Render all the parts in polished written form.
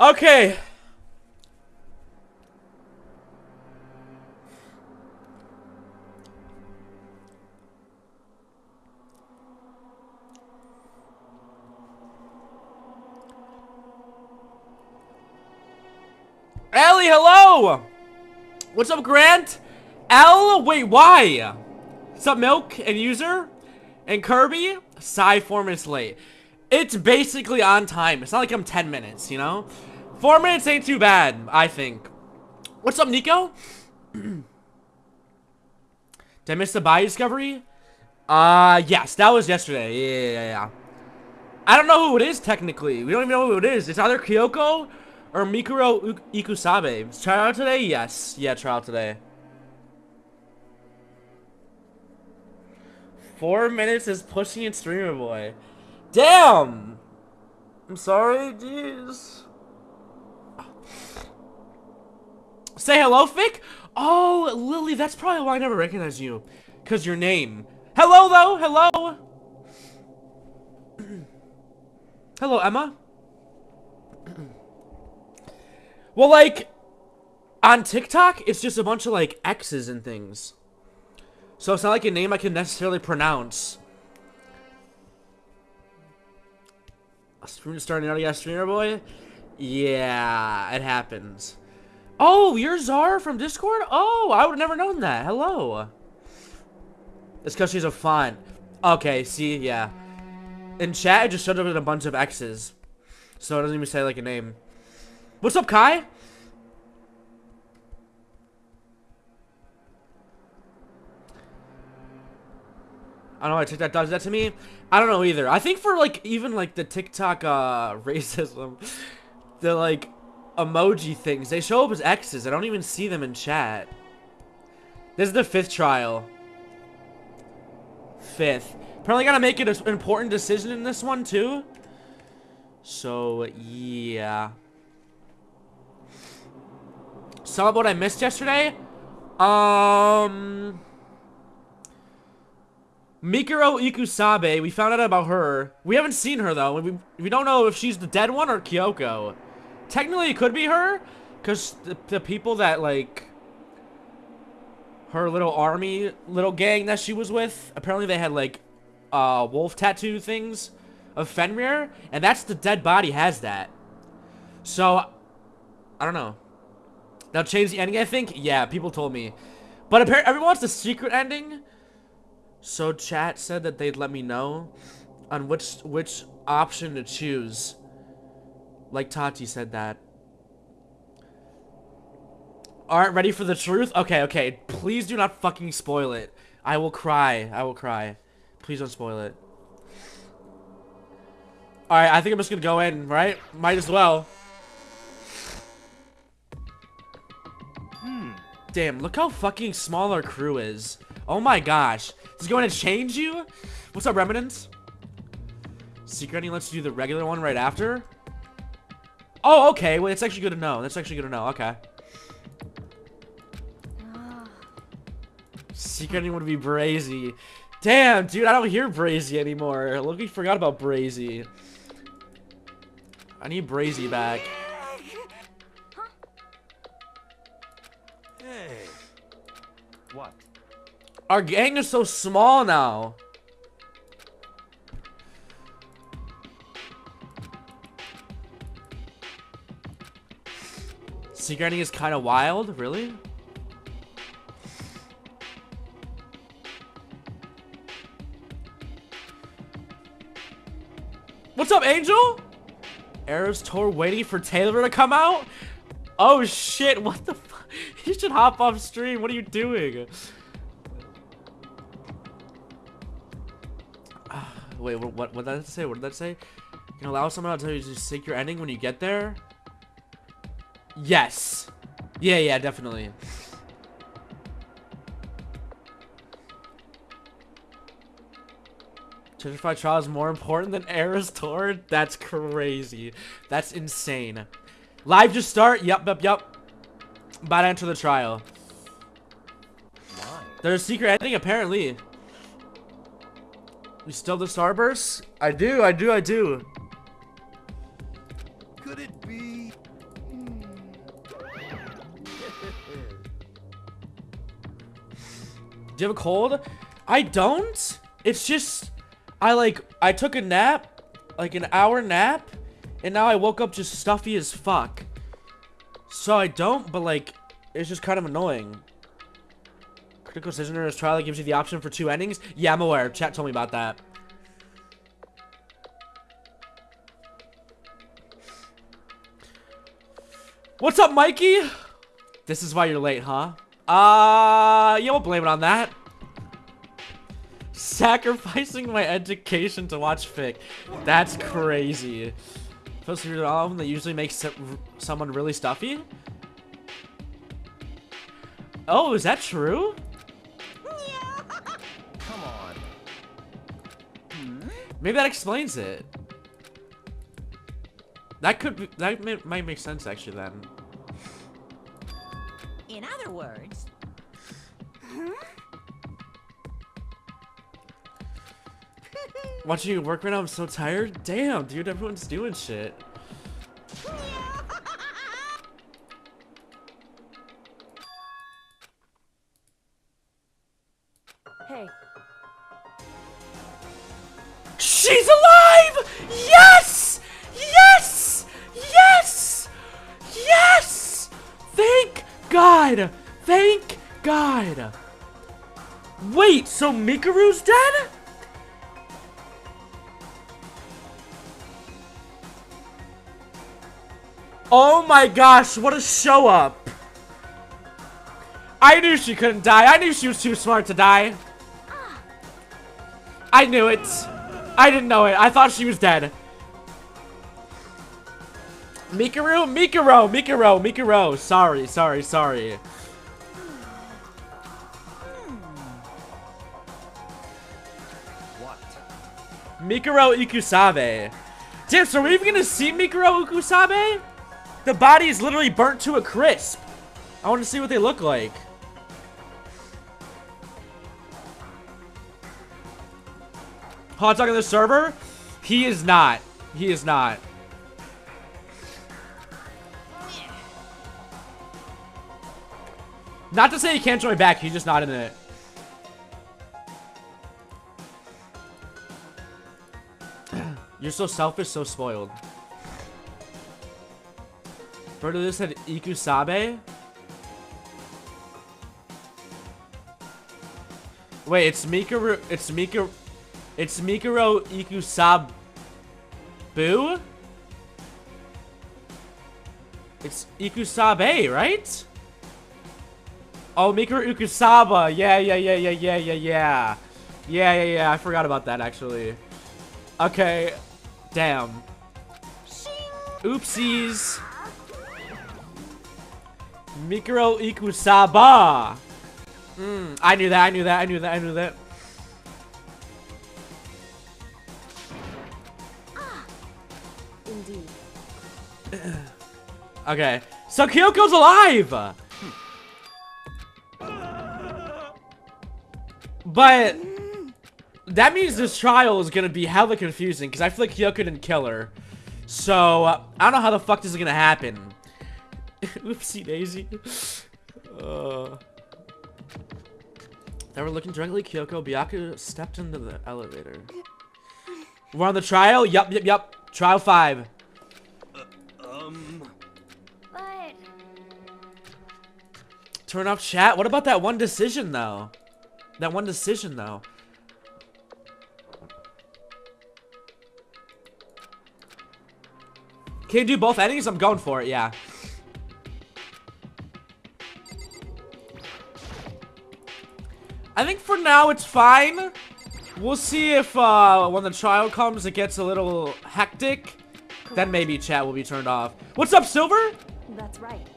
Okay. Ellie, hello! What's up, Grant? Wait, why? What's up, Milk and User? And Kirby? Psy 4 minutes late. It's basically on time. It's not like I'm 10 minutes, you know? 4 minutes ain't too bad, I think. What's up, Nico? Did I miss the buy discovery? Yes, that was yesterday. Yeah. I don't know who it is, technically. We don't even know who it is. It's either Kyoko or Mikuro Ikusabe. Is trial out today? Yes. Yeah, trial today. 4 minutes is pushing it, streamer boy. Damn! I'm sorry, jeez. Say hello, Fick? Oh, Lily, that's probably why I never recognize you. Because your name. Hello, though. Hello. Hello, Emma. Well, like, on TikTok, it's just a bunch of, like, X's and things. So it's not like a name I can necessarily pronounce. A streamer starting out again, streamer boy? Yeah, it happens. Oh, you're Zara from Discord? Oh, I would have never known that. Hello. It's because she's a font. Okay, see, yeah. In chat, it just showed up with a bunch of X's. So it doesn't even say, like, a name. What's up, Kai? I don't know why TikTok does that to me. I don't know either. I think for, like, even, like, the TikTok, racism, the, like, emoji things, they show up as X's. I don't even see them in chat. This is the 5th trial. 5th. Apparently gotta make an important decision in this one, too. So, yeah. Some of what I missed yesterday? Mikuro Ikusabe, we found out about her. We haven't seen her, though. We don't know if she's the dead one or Kyoko. Technically, it could be her, because the people that, like, her little army, little gang that she was with, apparently they had, like, wolf tattoo things of Fenrir, and that's the dead body has that. So, I don't know. They'll change the ending, I think? Yeah, people told me. But apparently, everyone wants the secret ending. So chat said that they'd let me know on which option to choose. Like Tati said that. Alright, ready for the truth? Okay. Please do not fucking spoil it. I will cry. I will cry. Please don't spoil it. Alright, I think I'm just gonna go in, right? Might as well. Damn, look how fucking small our crew is. Oh my gosh. Is it going to change you? What's up, Remnants? Secret ending lets you do the regular one right after? Oh, okay. Wait, that's actually good to know. That's actually good to know. Okay. Secret ending would be Brazy. Damn, dude, I don't hear Brazy anymore. Look, we forgot about Brazy. I need Brazy back. Hey. What? Our gang is so small now. Secret ending is kind of wild, really? What's up, Angel? Eras Tour waiting for Taylor to come out? Oh shit, what the fuck? You should hop off stream. What are you doing? Wait, what did that say? What did that say? You can allow someone to tell you to seek your ending when you get there? Yes. Yeah, definitely. Certified trial is more important than Eras Tour? That's crazy. That's insane. Live just start? Yup. About to enter the trial. Why? There's a secret ending, apparently. You still the Starburst? I do. Could it be? Do you have a cold? I don't. It's just, I took a nap, like an hour nap, and now I woke up just stuffy as fuck. So I don't, but like, it's just kind of annoying. Critical Decision in his trial that gives you the option for 2 endings. Yeah, I'm aware. Chat told me about that. What's up, Mikey? This is why you're late, huh? Yeah, we'll blame it on that. Sacrificing my education to watch fic. That's crazy. Supposed to be all of them that usually makes someone really stuffy? Oh, is that true? Come on. Maybe that explains it. That could be, might make sense actually then. In other words, Watching you work right now, I'm so tired. Damn, dude, everyone's doing shit. hey, She's alive! Yes! Yes! Yes! Yes! Thank God! Thank God! Wait, so Mikaru's dead? Oh my gosh, what a show up! I knew she couldn't die. I knew she was too smart to die. I knew it. I didn't know it. I thought she was dead. Mikuro. Sorry. What? Mikuro Ikusabe. Damn, so are we even gonna see Mikuro Ikusabe? The body is literally burnt to a crisp. I want to see what they look like. Hot dog on the server? He is not. He is not. Not to say he can't join back, he's just not in it. You're so selfish, so spoiled. Bird of this said Ikusabe? Wait, it's Mikuro Ikusabu? It's Ikusabe, right? Oh, Mikuro Ikusaba. Yeah. I forgot about that, actually. Okay. Damn. Oopsies. Mikuro Ikusaba. I knew that. indeed. Okay. So Kyoko's alive! But that means this trial is gonna be hella confusing because I feel like Kyoko didn't kill her. So I don't know how the fuck this is gonna happen. Oopsie daisy. They were looking directly at Kyoko. Byaku stepped into the elevator. We're on the trial? Yup. Trial 5. But Turn off chat? What about that one decision, though? Can you do both endings? I'm going for it, yeah. I think for now it's fine. We'll see if when the trial comes it gets a little hectic. Then maybe chat will be turned off. What's up, Silver? that's right.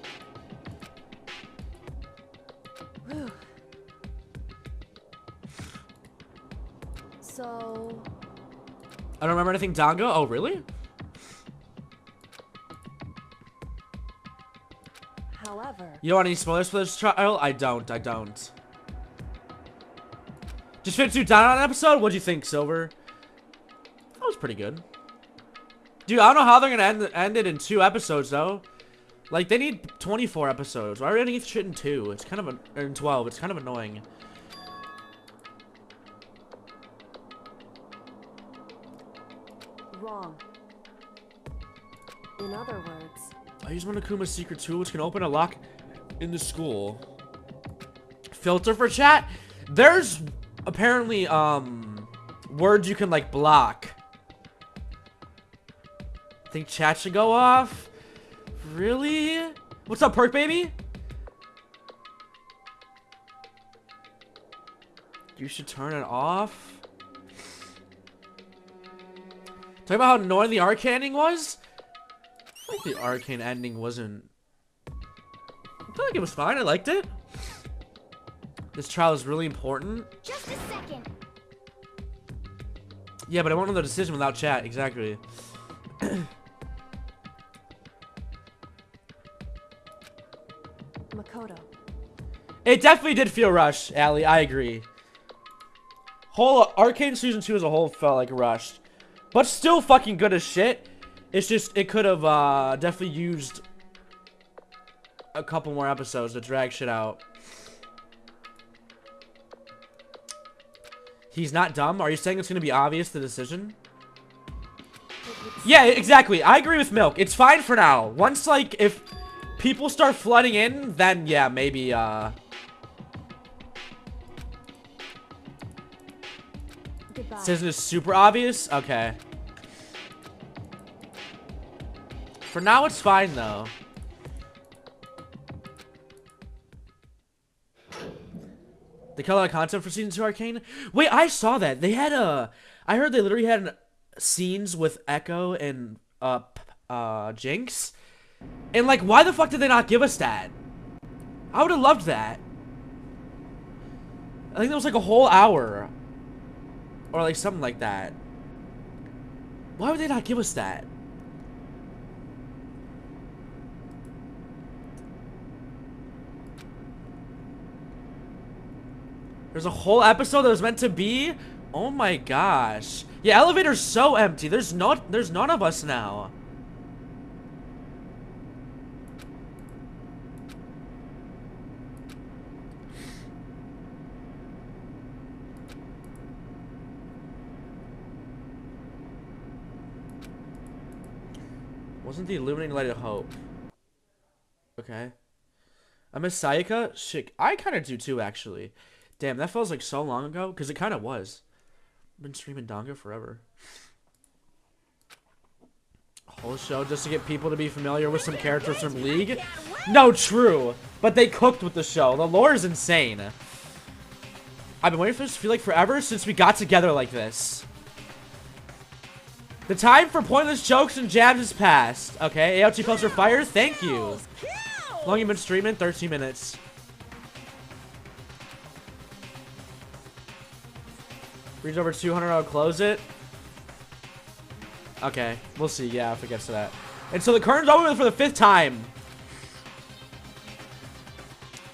Whew. So, I don't remember anything Dango. Oh, really? however, You don't want any spoilers for this trial? I don't. Just finished down on an episode? What'd you think, Silver? That was pretty good. Dude, I don't know how they're gonna end it in 2 episodes, though. Like, they need 24 episodes. Why are they ending shit in 2? It's kind of in 12. It's kind of annoying. In other words, I use Monokuma's secret tool, which can open a lock in the school. Filter for chat? There's apparently, words you can, like, block. Think chat should go off? Really? What's up, Perk Baby? You should turn it off. Talk about how annoying the arcane ending was? I think the arcane ending wasn't... I feel like it was fine. I liked it. This trial is really important. just a second. Yeah, but I won't know the decision without chat. Exactly. Makoto. It definitely did feel rushed, Allie. I agree. Whole Arcane Season 2 as a whole felt like rushed. But still fucking good as shit. It's just, it could have definitely used a couple more episodes to drag shit out. He's not dumb? Are you saying it's going to be obvious, the decision? Yeah, exactly. I agree with Milk. It's fine for now. Once, like, if people start flooding in, then, yeah, maybe, Goodbye. Decision is super obvious? Okay. For now, it's fine, though. They cut a lot of content for Season 2 Arcane? Wait, I saw that. They had a... I heard they literally had scenes with Echo and, Jinx. And, like, why the fuck did they not give us that? I would have loved that. I think that was, like, a whole hour. Or, like, something like that. Why would they not give us that? There's a whole episode that was meant to be? Oh my gosh. Yeah, elevator's so empty. There's none of us now. Wasn't the illuminating light of hope? Okay. I miss Sayaka? Shit, I kind of do too, actually. Damn, that feels like so long ago, because it kind of was. I've been streaming Danga forever. A whole show just to get people to be familiar with some characters from League? No, true. But they cooked with the show. The lore is insane. I've been waiting for this to feel like forever since we got together like this. The time for pointless jokes and jabs is past. Okay, AOT poster fire, thank you. How long you been streaming? 13 minutes. Reach over 200, I'll close it. Okay, we'll see, yeah, if it gets to that. And so the curtain's open for the 5th time.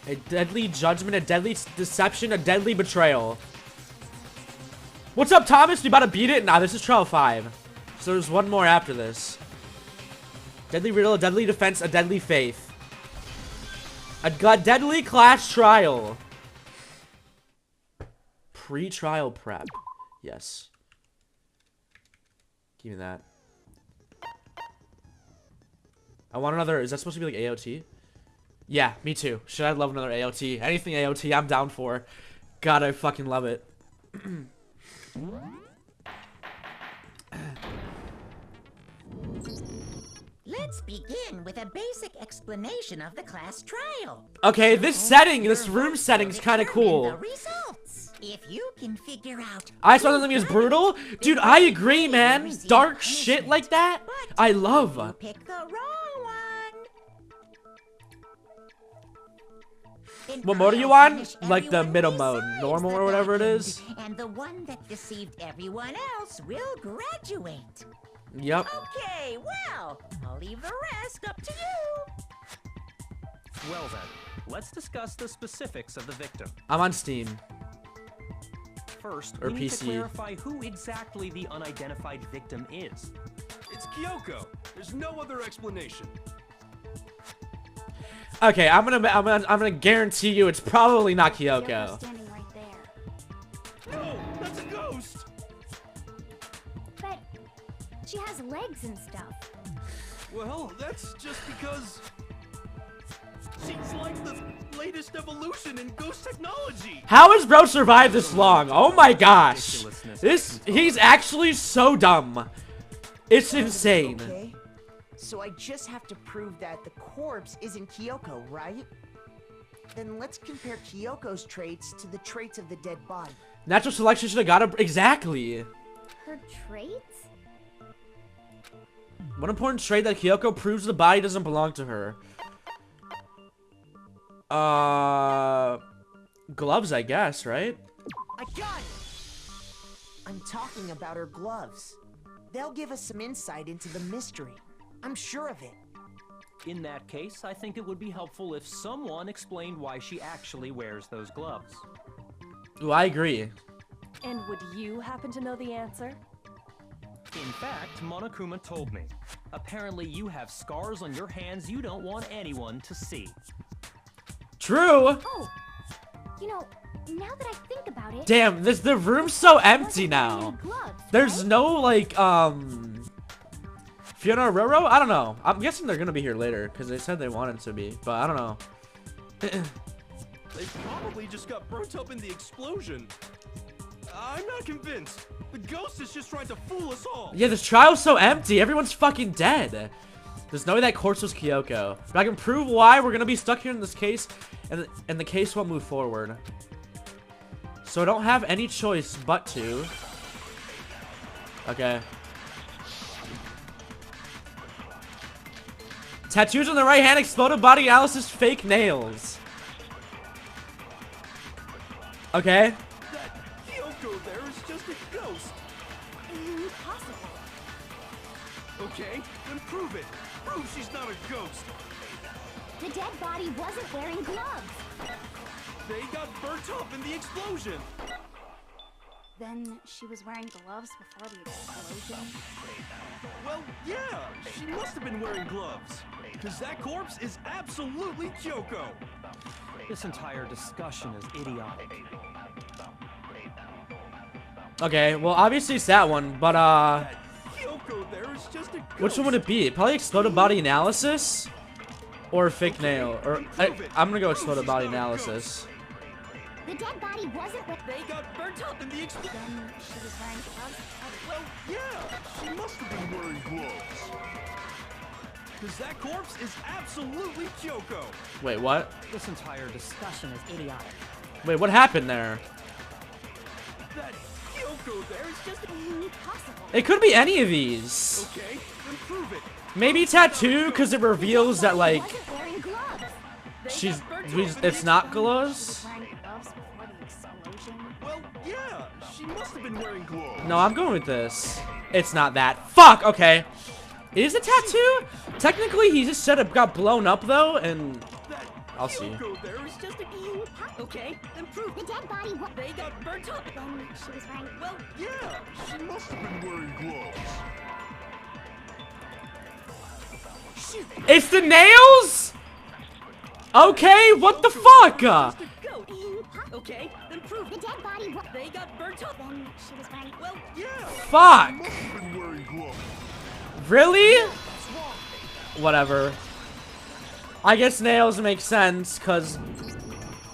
A deadly judgment, a deadly deception, a deadly betrayal. What's up, Thomas? You about to beat it? Nah, this is trial 5. So there's one more after this. Deadly riddle, a deadly defense, a deadly faith. A deadly class trial. Pre-trial prep. Yes. Give me that. I want another... Is that supposed to be like AOT? Yeah, me too. Should I love another AOT? Anything AOT, I'm down for. God, I fucking love it. Let's begin with a basic explanation of the class trial. Okay, this setting, this room setting's kind of cool. The results. If you can figure out... I saw something as brutal? Dude, I agree, man. Dark shit like that, I love. You pick the wrong one. What mode are you on? Like the middle mode, normal or whatever it is? And the one that deceived everyone else will graduate. Yep. Okay, well, I'll leave the rest up to you. Well then, let's discuss the specifics of the victim. I'm on Steam. First, Or we need PC. to clarify who exactly the unidentified victim is. It's Kyoko. There's no other explanation. Okay, I'm gonna guarantee you it's probably not Kyoko. Standing right there. No, that's a ghost. But she has legs and stuff. enough. Well, that's just because she's like the latest evolution in ghost technology. How has bro survived this long? Oh my gosh. He's actually so dumb. It's insane. Okay. So I just have to prove that the corpse isn't Kyoko, right? Then let's compare Kyoko's traits to the traits of the dead body. Natural selection should have got him exactly. Her traits? One important trait that Kyoko proves the body doesn't belong to her. Gloves, I guess, right? I got it! I'm talking about her gloves. They'll give us some insight into the mystery. I'm sure of it. In that case, I think it would be helpful if someone explained why she actually wears those gloves. Ooh, I agree. And would you happen to know the answer? In fact, Monokuma told me. Apparently you have scars on your hands you don't want anyone to see. True. Oh, you know, now that I think about it. Damn, the room's so empty now. Gloves, There's right? no, like, Fiona or Roro? I don't know. I'm guessing they're gonna be here later, because they said they wanted to be, but I don't know. They probably just got burnt up in the explosion. I'm not convinced. The ghost is just trying to fool us all. Yeah, this trial's so empty. Everyone's fucking dead. There's no way that corpse was Kyoko. But I can prove why we're gonna be stuck here in this case, and the case won't move forward. So I don't have any choice but to. Okay. Tattoos on the right hand, exploded body analysis, fake nails. Okay. That Kyoko there is just a ghost. Impossible. Okay, then prove it. Prove she's not a ghost. The dead body wasn't wearing gloves. They got burnt up in the explosion. Then she was wearing gloves before the explosion. Well, yeah, she must have been wearing gloves. Because that corpse is absolutely Kyoko. This entire discussion is idiotic. Okay, well, obviously it's that one, but, That Kyoko there is just a ghost. which one would it be? Probably exploded body analysis? Or fake nail? Or, I'm gonna go exploded body analysis. The dead body wasn't wearing. They got burnt up in the explosion. Then she was wearing gloves. Well, yeah, she must have been wearing gloves. Because that corpse is absolutely Kyoko. Wait, what? This entire discussion is idiotic. Wait, what happened there? That Kyoko there is just Impossible. It could be any of these. okay. Then prove it. Maybe tattoo, because it reveals that, like, Wasn't wearing gloves. it's not She gloves? was wearing gloves before the explosion. Well, yeah, she must have been wearing gloves. No, I'm going with this. It's not that. Fuck, okay. It is a tattoo? Technically, he just said it got blown up, though, and That I'll see. Kyoko there is just a okay. Then prove The dead body was. they got burnt up. Then she was wearing. Well, yeah, she must have been wearing gloves. It's the nails? Okay, what the fuck? Okay, then prove The dead body was. they got burnt up. Then she was wearing. Well, yeah. Fuck. Must have been wearing gloves. Really? Whatever. I guess nails make sense, because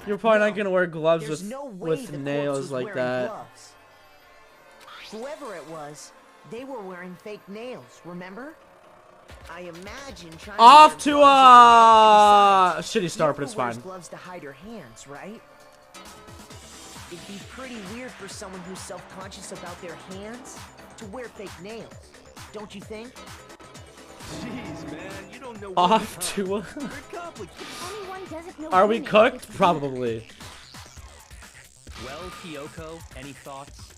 you're probably not gonna wear gloves There's with, no way with the corpse nails was like wearing that. gloves. Whoever it was, they were wearing fake nails, remember? I imagine trying Off to to wear gloves a shitty start, but Kyoko it's wears fine. gloves to hide her hands, right? It'd be pretty weird for someone who's self-conscious about their hands to wear fake nails, don't you think? Jeez, man, you don't know. Off to a... You're complicated. Anyone doesn't know. Are we women cooked? if- Probably. Well, Kyoko, any thoughts?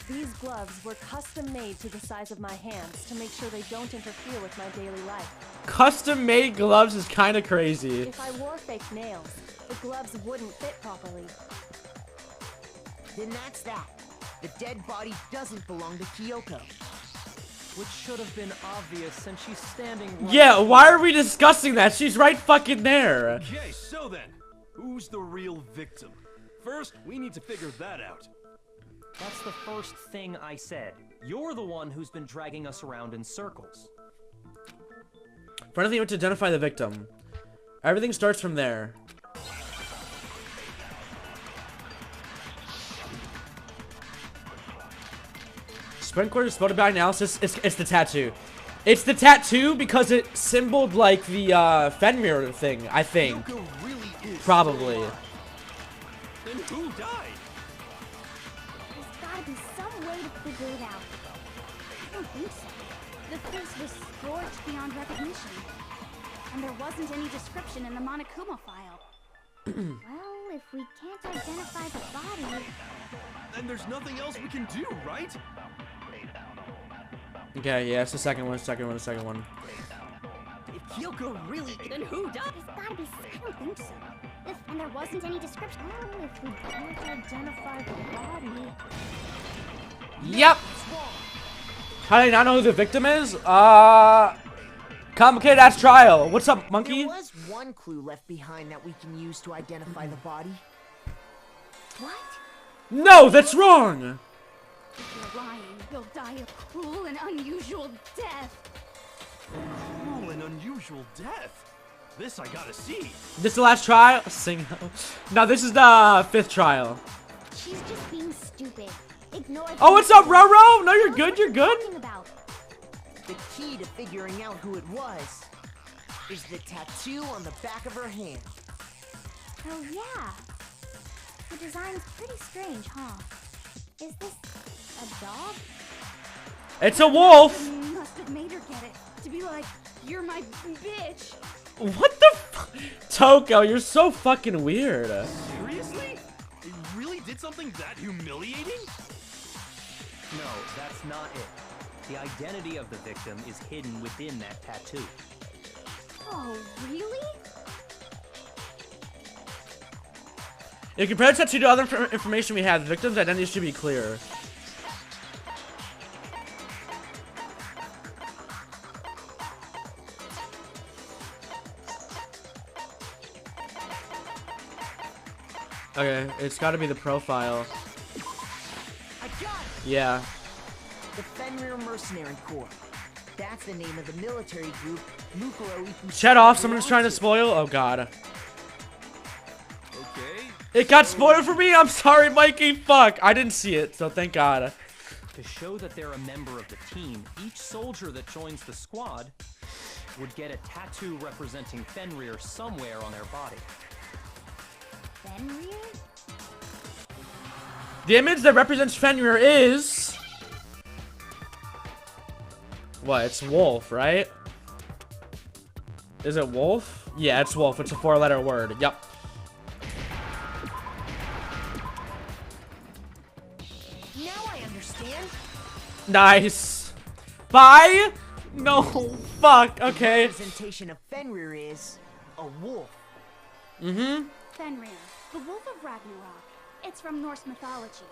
These gloves were custom made to the size of my hands to make sure they don't interfere with my daily life. Custom made gloves is kind of crazy. If I wore fake nails, the gloves wouldn't fit properly. Then that's that. The dead body doesn't belong to Kyoko. Which should have been obvious since she's standing right Yeah, why are we discussing that? She's right fucking there. Okay, so then, who's the real victim? First, we need to figure that out. That's the first thing I said. You're the one who's been dragging us around in circles. For anything, you have to identify the victim. Everything starts from there. Sprint cord is spotted by analysis. It's the tattoo. It's the tattoo because it symboled like the Fenrir thing, I think. Kyoko really is Probably. still alive. Then who died? There's gotta be some way to figure it out. I don't think so. The face was scorched beyond recognition. And there wasn't any description in the Monokuma file. Well, if we can't identify the body... Then there's nothing else we can do, right? Okay, yeah, it's the second one. If Kyoko really... Then who died? There's gotta be... I don't think so. And there wasn't any description. Well, if we can't identify the body... Yep. How do I not know who the victim is? Complicated ass trial. What's up, monkey? There was one clue left behind that we can use to identify the body. What? No, that's wrong. If you're lying, you'll die a cruel and unusual death. Cruel and unusual death. This I gotta see. This is the last trial? No, this is the 5th trial. She's just being stupid. Ignore the... Oh, what's up, Roro? No, you're good, you're good. Talking about. The key to figuring out who it was is the tattoo on the back of her hand. Oh, yeah. The design's pretty strange, huh? Is this a dog? It's a wolf. You must have made her get it. To be like, you're my bitch. What the fuck? Toko, you're so fucking weird. Seriously? It really did something that humiliating? No, that's not it. The identity of the victim is hidden within that tattoo. Oh, really? If you compare the tattoo to other information we have, the victim's identity should be clear. Okay, it's gotta be the profile. I got it! Yeah. The Fenrir Mercenary Corps. That's the name of the military group Mukuro Ikusawa Shut off, someone's trying to belongs spoil. Oh god. Okay. It got spoiled for me, I'm sorry, Mikey. Fuck, I didn't see it, so thank god. To show that they're a member of the team, each soldier that joins the squad would get a tattoo representing Fenrir somewhere on their body. Fenrir? The image that represents Fenrir is... What, it's wolf, right? Is it wolf? Yeah, it's wolf. It's a 4-letter word. Yep. Now I understand. Nice. Bye? No. Fuck. The Okay. representation of Fenrir is a wolf. Mm-hmm. Fenrir, the wolf of Ragnarok. It's from Norse mythology.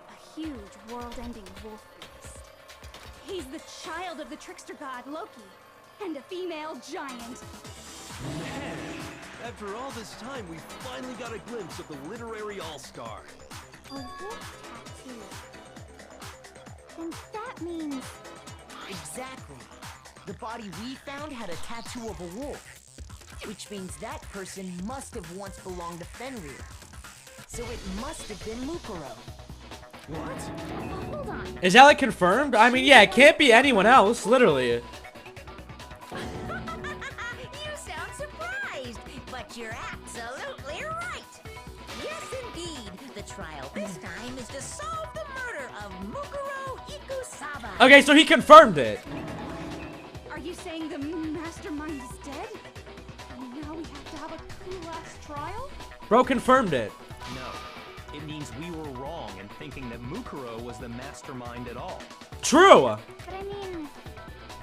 A huge, world-ending wolf beast. He's the child of the trickster god Loki, and a female giant. Man, after all this time, we finally got a glimpse of the literary all-star. A wolf tattoo. And that means... Exactly. The body we found had a tattoo of a wolf, which means that person must have once belonged to Fenrir. So it must have been Mukuro. What? Hold on. Is that like confirmed? I mean, yeah, it can't be anyone else, literally. You sound surprised, but you're absolutely right. Yes, indeed. The trial this time is to solve the murder of Mukuro Ikusawa. Okay, so he confirmed it. Are you saying the mastermind is dead? And now we have to have a cool-ass trial? Bro confirmed it. No, it means we were wrong in thinking that Mukuro was the mastermind at all. True. But I mean,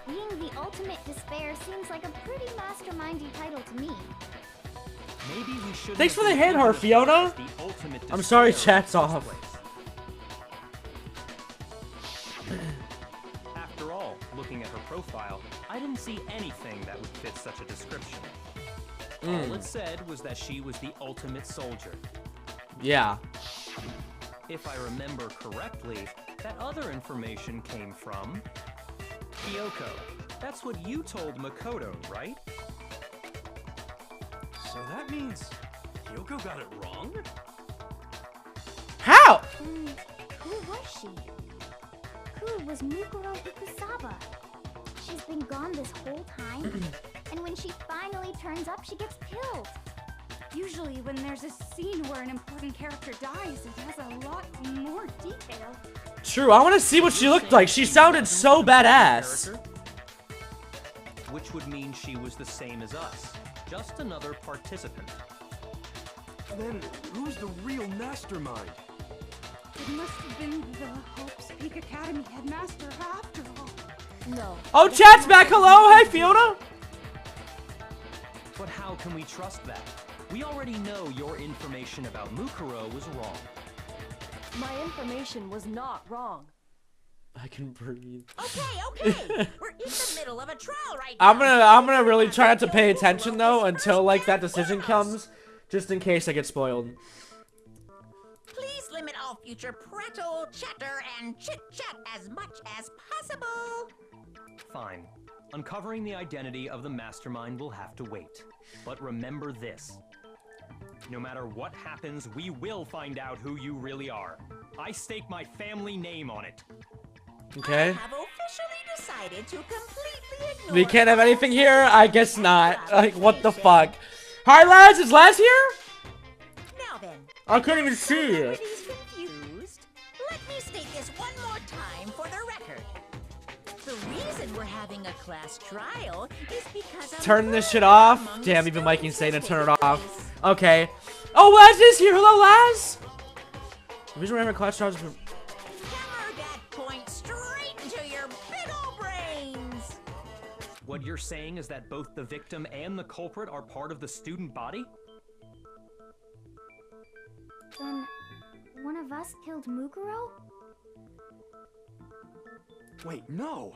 being the ultimate despair seems like a pretty mastermindy title to me. Maybe we should. Thanks for the hand heart, Fiona. I'm sorry, chat's off. After all, looking at her profile, I didn't see anything that would fit such a description. All it said was that she was the ultimate soldier. Yeah. If I remember correctly, That other information came from Kyoko. That's what you told Makoto, right? So that means Kyoko got it wrong? How? And who was she? Who was Mukuro Ikusaba? She's been gone this whole time, and when she finally turns up, she gets killed. Usually when there's a scene where an important character dies, it has a lot more detail. True, I want to see what she looked like. She sounded so badass. Which would mean she was the same as us. Just another participant. Then who's the real mastermind? It must have been the Hope's Peak Academy headmaster after all. No. Oh, chat's back. Hello. Hey, Fiona. But how can we trust that? We already know your information about Mukuro was wrong. My information was not wrong. I can breathe. Okay. We're in the middle of a trial right now. I'm gonna really try not to pay attention though until like that decision comes, just in case I get spoiled. Please limit all future prattle, chatter, and chit-chat as much as possible. Fine. Uncovering the identity of the mastermind will have to wait. But remember this. No matter what happens, we will find out who you really are. I stake my family name on it. Okay. I have officially decided to completely ignore We can't have anything here? I guess not. Like, what the fuck? Hi, lads. Is Laz here? Now then, I couldn't even see you. everybody's confused. Let me state this one more time for the record. The reason we're having a class trial is because of Turn this shit murder off. among Damn, even Mikey students saying to has turn it taken off. place. Okay. Oh, Laz is here. Hello, Laz. The reason we're having a class trial is Hammer that point straight into your big ol' brains. What you're saying is that both the victim and the culprit are part of the student body? Then, one of us killed Mukuro? Wait, no!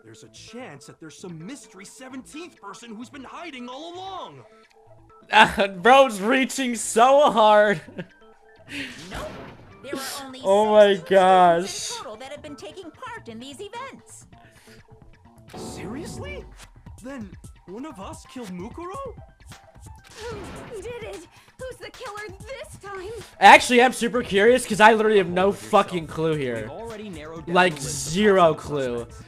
There's a chance that there's some mystery 17th person who's been hiding all along! Bro's reaching so hard. Nope. There are only Oh my 16 gosh. students in total that have been taking part in these events. Seriously? Then one of us killed Mukuro? Who did it? Who's the killer this time? Actually, I'm super curious because I literally have no fucking clue We've here. already narrowed down Like, the list of zero possible clue. suspects.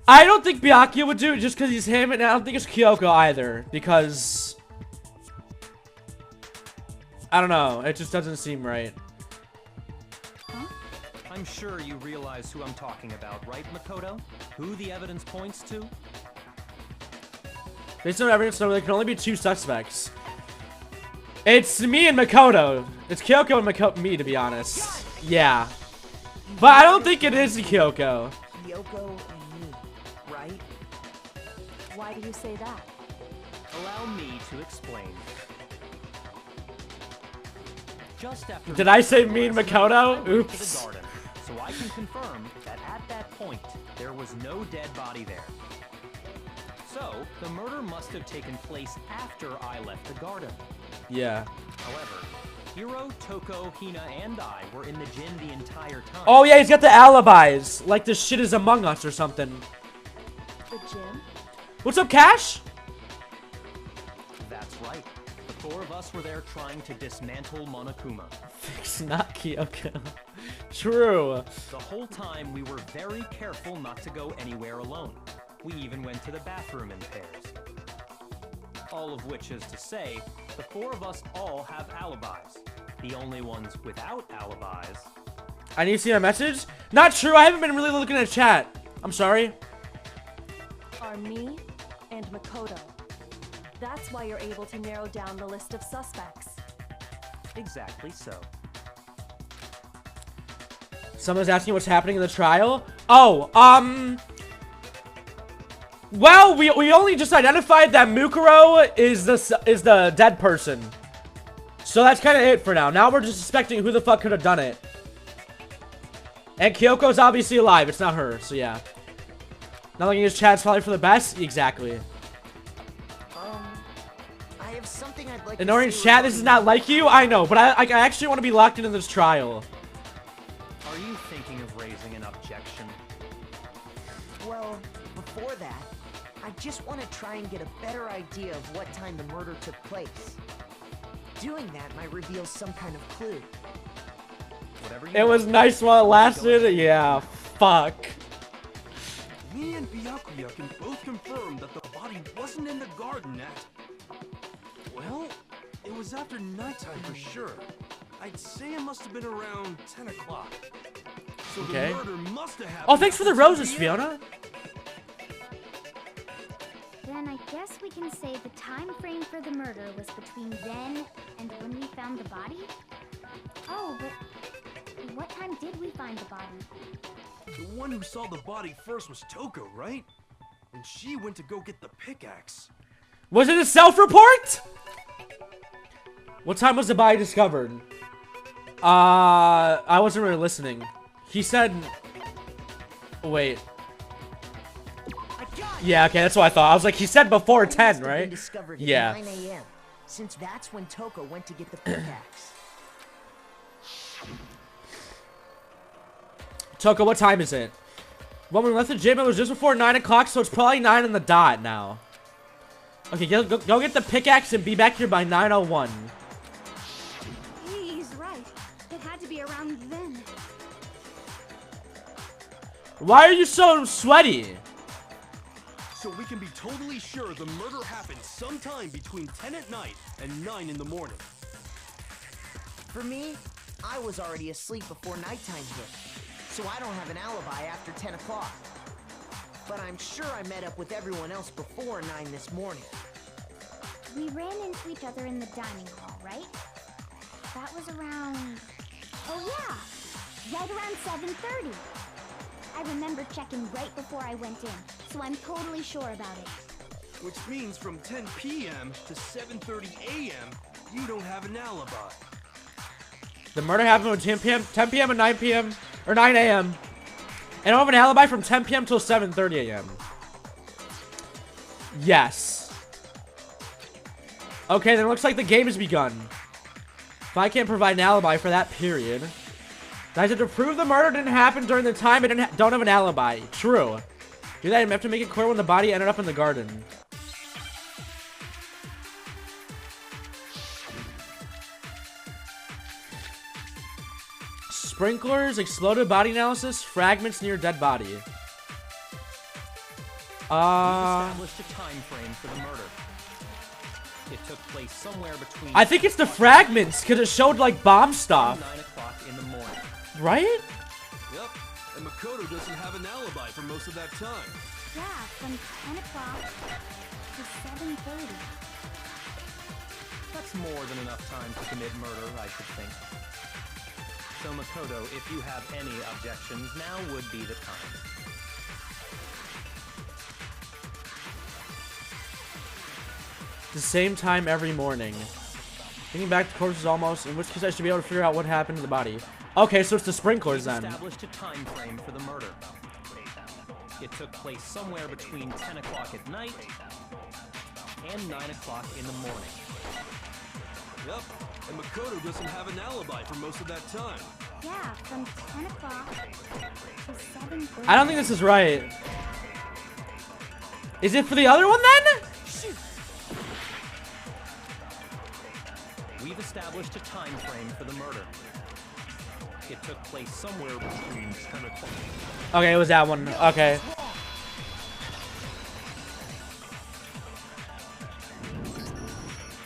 I don't think Byakuya would do it just because he's him, and I don't think it's Kyoko either, because... I don't know, it just doesn't seem right. I'm sure you realize who I'm talking about, right, Makoto? Who the evidence points to? Based on evidence, so there can only be two suspects. It's me and Makoto. It's Kyoko and me, to be honest. Yeah. But I don't think it is Kyoko. Kyoko and me, right? Why do you say that? Allow me to explain. Just after Did I say me and last Makoto? night, I went to Oops. the garden, so I can confirm that at that point, there was no dead body there. So, the murder must have taken place after I left the garden. Yeah. However, Hiro, Toko, Hina, and I were in the gym the entire time. Oh yeah, he's got the alibis. Like this shit is Among Us or something. The gym? What's up, Cash? That's right. The four of us were there trying to dismantle Monokuma. It's not Kyoko. True. The whole time, we were very careful not to go anywhere alone. We even went to the bathroom in pairs. All of which is to say, the four of us all have alibis. The only ones without alibis... I need to see my message. Not true. I haven't been really looking at chat. I'm sorry. Are me and Makoto. That's why you're able to narrow down the list of suspects. Exactly so. Someone's asking what's happening in the trial. Oh, well, we only just identified that Mukuro is the dead person. So that's kind of it for now. Now we're just suspecting who the fuck could have done it. And Kyoko's obviously alive. It's not her, so yeah. Not looking at his chat's probably for the best. Exactly. I have something I'd like In to orange say chat, this is not like you. I know, but I actually want to be locked into this trial. Are you thinking of raising an objection? Well, before that, I just want to try and get a better idea of what time the murder took place. Doing that might reveal some kind of clue. Whatever you It was nice while it lasted. Yeah, fuck. Me and Byakuya can both confirm that the body wasn't in the garden at... Well, it was after nighttime for sure. I'd say it must have been around 10 o'clock. So Okay. the murder must have happened. Oh, thanks for the after roses, 10 Fiona. Then I guess we can say the time frame for the murder was between then and when we found the body? Oh, but what time did we find the body? The one who saw the body first was Toko, right? And she went to go get the pickaxe. Was it a self-report? What time was the body discovered? I wasn't really listening. He said... Wait. Yeah, okay, that's what I thought. I was like, he said before 10, right? Discovered Yeah. at 9 a.m. Since that's when Toko went to get the pickaxe. Toko, what time is it? When we left the gym, it was just before 9 o'clock, so it's probably 9 on the dot now. Okay, go get the pickaxe and be back here by 9:01. He's right. It had to be around then. Why are you so sweaty? So we can be totally sure the murder happened sometime between 10 at night and 9 in the morning. For me, I was already asleep before nighttime hit, so I don't have an alibi after 10 o'clock. But I'm sure I met up with everyone else before 9 this morning. We ran into each other in the dining hall, right? That was around... Oh yeah! Right around 7:30. I remember checking right before I went in, so I'm totally sure about it. Which means from 10 p.m. to 7:30 a.m., you don't have an alibi. The murder happened between 10 p.m. and 9 p.m. or 9 a.m. And I don't have an alibi from 10 p.m. till 7:30 a.m. Yes. Okay, then it looks like the game has begun. If I can't provide an alibi for that period, then I said to prove the murder didn't happen during the time I don't have an alibi. True. Do that, I have to make it clear when the body ended up in the garden. Sprinklers, exploded body analysis, fragments near dead body. We've established a time frame for the murder. It took place somewhere between... I think it's the fragments, because it showed, like, bomb stuff. 9 o'clock in the morning. Right? Yep, and Makoto doesn't have an alibi for most of that time. Yeah, from 10 o'clock to 7:30. That's more than enough time to commit murder, I should think. So Makoto, if you have any objections, now would be the time. The same time every morning. Thinking back to corpses almost, in which case I should be able to figure out what happened to the body. Okay, so it's the sprinklers We've then. established a time frame for the murder. It took place somewhere between 10 o'clock at night and 9 o'clock in the morning. Yep, and Makoto doesn't have an alibi for most of that time. Yeah, from 10 o'clock to 7:30. I don't think this is right. Is it for the other one then? We've established a time frame for the murder. It took place somewhere between 10 o'clock. Okay, it was that one. Okay.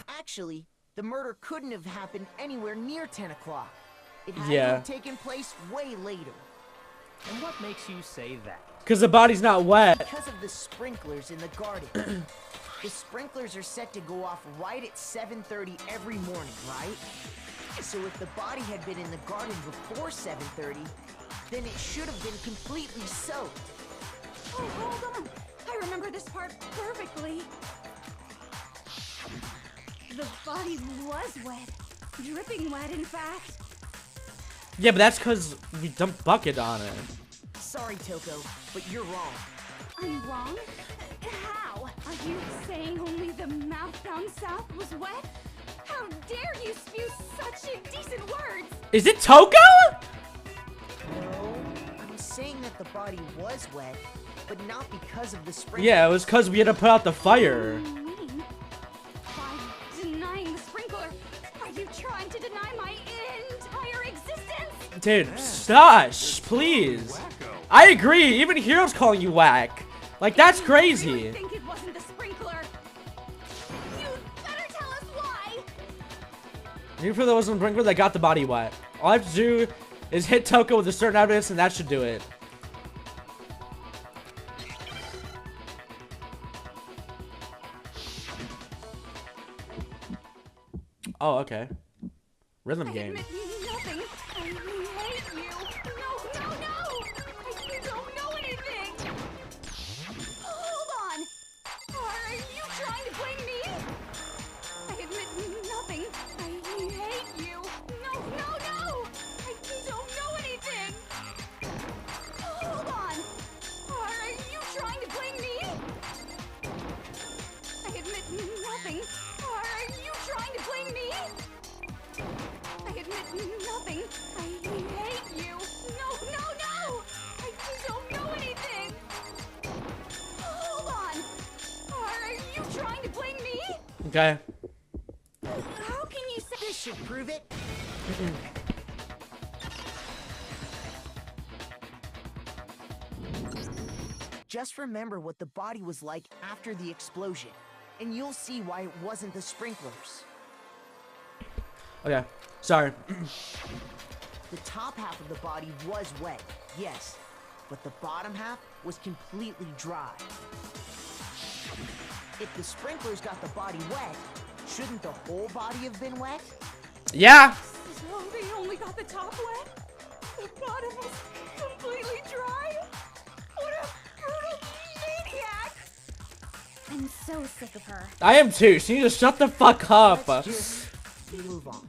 Actually, the murder couldn't have happened anywhere near 10 o'clock. It had to Yeah. have taken place way later. And what makes you say that? Because the body's not wet. Because of the sprinklers in the garden. The sprinklers are set to go off right at 7:30 every morning, right? So if the body had been in the garden before 7:30, then it should have been completely soaked. Oh, hold on. I remember this part perfectly. The body was wet. Dripping wet, in fact. Yeah, but that's because we dumped bucket on it. Sorry, Toko, but you're wrong. I'm wrong? How? Are you saying only the mouth down south was wet? How dare you spew such indecent words? Is it Toko? No, saying that the body was wet, but not because of the sprinklers. Yeah, it was because we had to put out the fire. What do you mean? By denying the sprinkler, are you trying to deny my entire existence? Dude, shush, please. I agree. Even Hero's calling you whack. Like, that's You crazy. really think it wasn't the sprinkler? You better tell us why. Even if there wasn't a sprinkler that got the body wet. All I have to do is hit Toko with a certain evidence, and that should do it. Oh, okay. Rhythm game. I admit nothing. I hate you. No, no, no! I don't know anything. Hold on. Are you trying to blame me? I admit nothing. I hate you. No, no, no! I don't know anything. Hold on. Are you trying to blame me? I admit nothing. Are you trying to blame me? I admit nothing. I hate you. No, no, no! I don't know anything. Hold on. Are you trying to blame me? Okay. How can you say This should prove it. Just remember what the body was like after the explosion, and you'll see why it wasn't the sprinklers. Okay. Sorry. The top half of the body was wet, yes, but the bottom half was completely dry. If the sprinklers got the body wet, shouldn't the whole body have been wet? Yeah. so they only got the top wet? The bottom was completely dry? What a brutal maniac! I'm so sick of her. I am too. She needs to shut the fuck up. Let's just move on.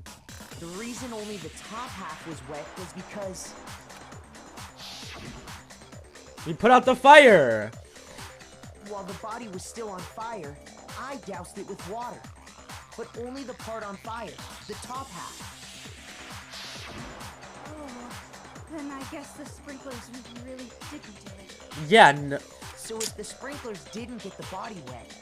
The reason only the top half was wet was because We put out the fire. while the body was still on fire, I doused it with water. But only the part on fire, the top half. Oh, then I guess the sprinklers really didn't do it. Yeah. No. So if the sprinklers didn't get the body wet,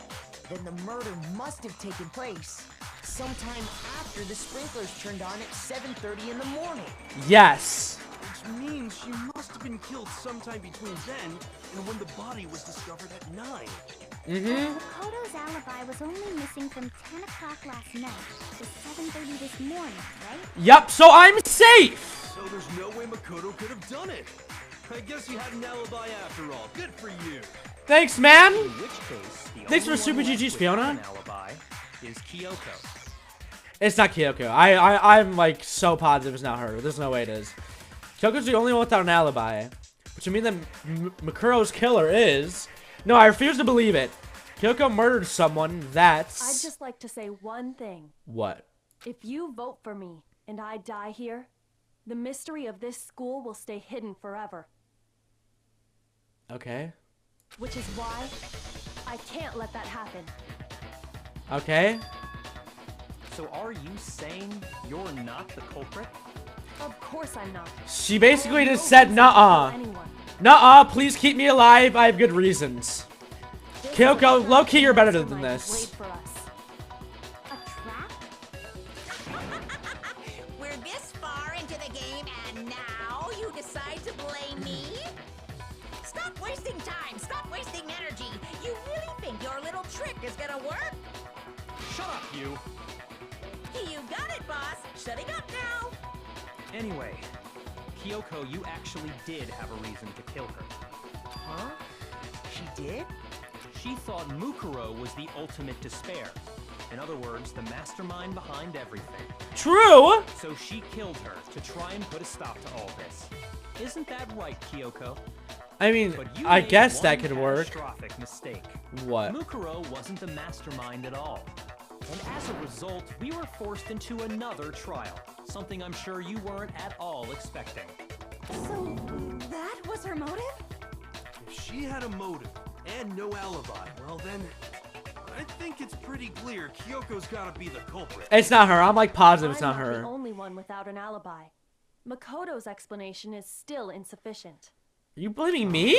then the murder must have taken place sometime after the sprinklers turned on at 7:30 in the morning. Yes. Which means she must have been killed sometime between then and when the body was discovered at 9. Makoto's alibi was only missing from 10 o'clock last night to 7:30 this morning, right? Yup. So I'm safe. So there's no way Makoto could have done it. I guess you had an alibi after all. Good for you. Thanks, man. In which case, the Thanks only for Super one left GG's, without Fiona. an alibi is Kyoko. It's not Kyoko. I'm like so positive it's not her. There's no way it is. Kyoko's the only one without an alibi, which would mean that Makuro's killer is. No, I refuse to believe it. Kyoko murdered someone. That's. I'd just like to say one thing. What? If you vote for me and I die here, the mystery of this school will stay hidden forever. Okay. Which is why I can't let that happen. Okay. So are you saying you're not the culprit? Of course I'm not. She basically I have just no said, reason to nuh-uh. kill anyone. Nuh-uh, please keep me alive. I have good reasons. This Kyoko, is a low-key, you're better than mastermind this. laid for us. A trap? We're this far into the game, and now you decide to blame me? Stop wasting time! Stop wasting energy! You really think your little trick is gonna work? Shut up, you! You got it, boss! Shutting up now! Anyway, Kyoko, you actually did have a reason to kill her. Huh? She did? She thought Mukuro was the ultimate despair. In other words, the mastermind behind everything. True. So she killed her to try and put a stop to all this. Isn't that right, Kyoko? I mean, But you I made guess one that could work. catastrophic mistake. What? Mukuro wasn't the mastermind at all. And as a result, we were forced into another trial. Something I'm sure you weren't at all expecting. So that was her motive? If she had a motive and no alibi, well then, I think it's pretty clear Kyoko's gotta be the culprit. It's not her. I'm like positive it's I'm not her. the only one without an alibi. Makoto's explanation is still insufficient. You blaming me?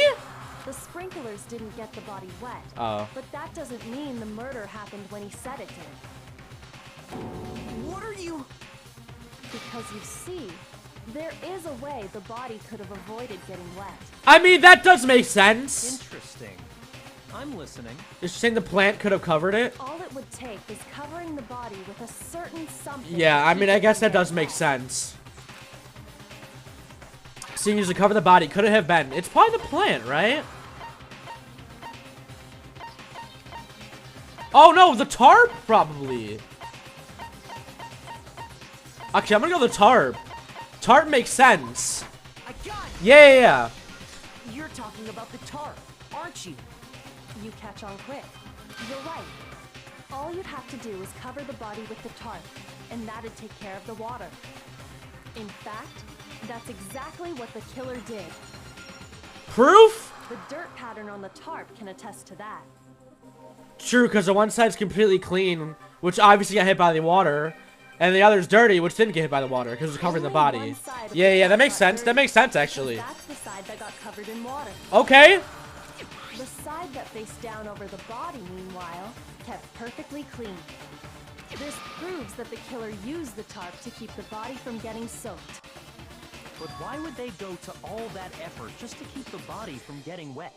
The sprinklers didn't get the body wet. Oh. But that doesn't mean the murder happened when he said it did. What are you... Because you see, there is a way the body could have avoided getting wet. I mean, that does make sense. Interesting. I'm listening. You're saying the plant could have covered it? All it would take is covering the body with a certain something. Yeah, to I keep mean, it I guess from that does getting make wet. sense. Seeing as to cover the body, could it have been? It's probably the plant, right? Oh no, the tarp, probably. Actually, I'm gonna go with the tarp. Tarp makes sense. I got it! Yeah. You're talking about the tarp, aren't you? You catch on quick. You're right. All you'd have to do is cover the body with the tarp, and that'd take care of the water. In fact, that's exactly what the killer did. Proof? The dirt pattern on the tarp can attest to that. True, because the one side's completely clean, which obviously got hit by the water, and the other's dirty, which didn't get hit by the water, because it was covering the Only body. one side of Yeah, the that tarp makes got sense. That dirty makes sense, because actually. That's the side that got covered in water. Okay. The side that faced down over the body, meanwhile, kept perfectly clean. This proves that the killer used the tarp to keep the body from getting soaked. But why would they go to all that effort just to keep the body from getting wet?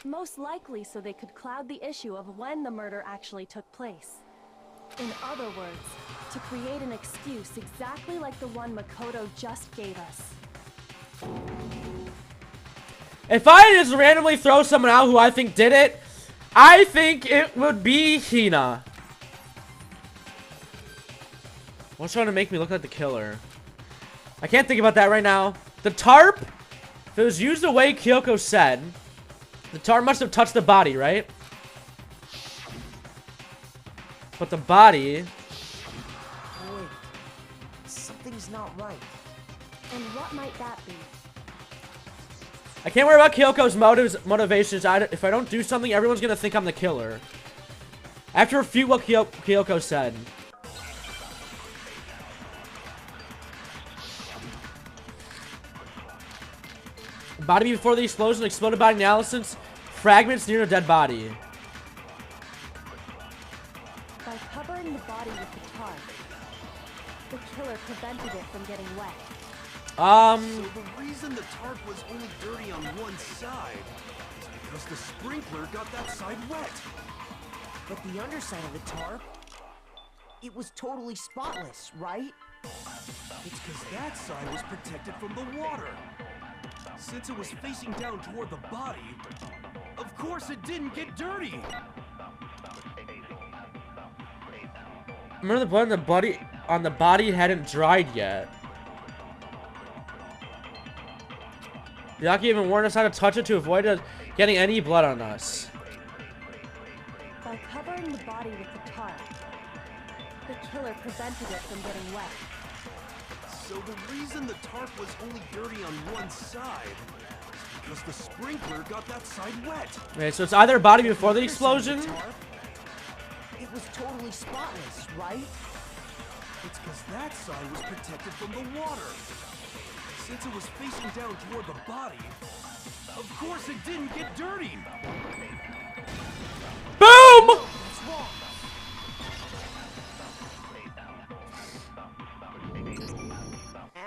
Most likely so they could cloud the issue of when the murder actually took place. In other words, to create an excuse exactly like the one Makoto just gave us. If I just randomly throw someone out who I think did it, I think it would be Hina. What's trying to make me look like the killer? I can't think about that right now. The tarp, if it was used the way Kyoko said, the tarp must have touched the body, right? But the body... Wait, something's not right. And what might that be? I can't worry about Kyoko's motivations. If I don't do something, everyone's gonna think I'm the killer. I have to refute what Kyoko said. Body before the explosion, exploded body analysis, fragments near a dead body. By covering the body with the tarp, the killer prevented it from getting wet. So the reason the tarp was only dirty on one side is because the sprinkler got that side wet. But the underside of the tarp, it was totally spotless, right? It's because that side was protected from the water. Since it was facing down toward the body, of course it didn't get dirty. Remember the blood on the body hadn't dried yet. Yaki even warned us how to touch it to avoid us getting any blood on us. By covering the body with the tarp, the killer prevented it from getting wet. So the reason the tarp was only dirty on one side is because the sprinkler got that side wet. Okay, so it's either body before the Underside of the explosion. tarp, it was totally spotless, right? It's because that side was protected from the water. Since it was facing down toward the body, of course it didn't get dirty. Boom! That's wrong.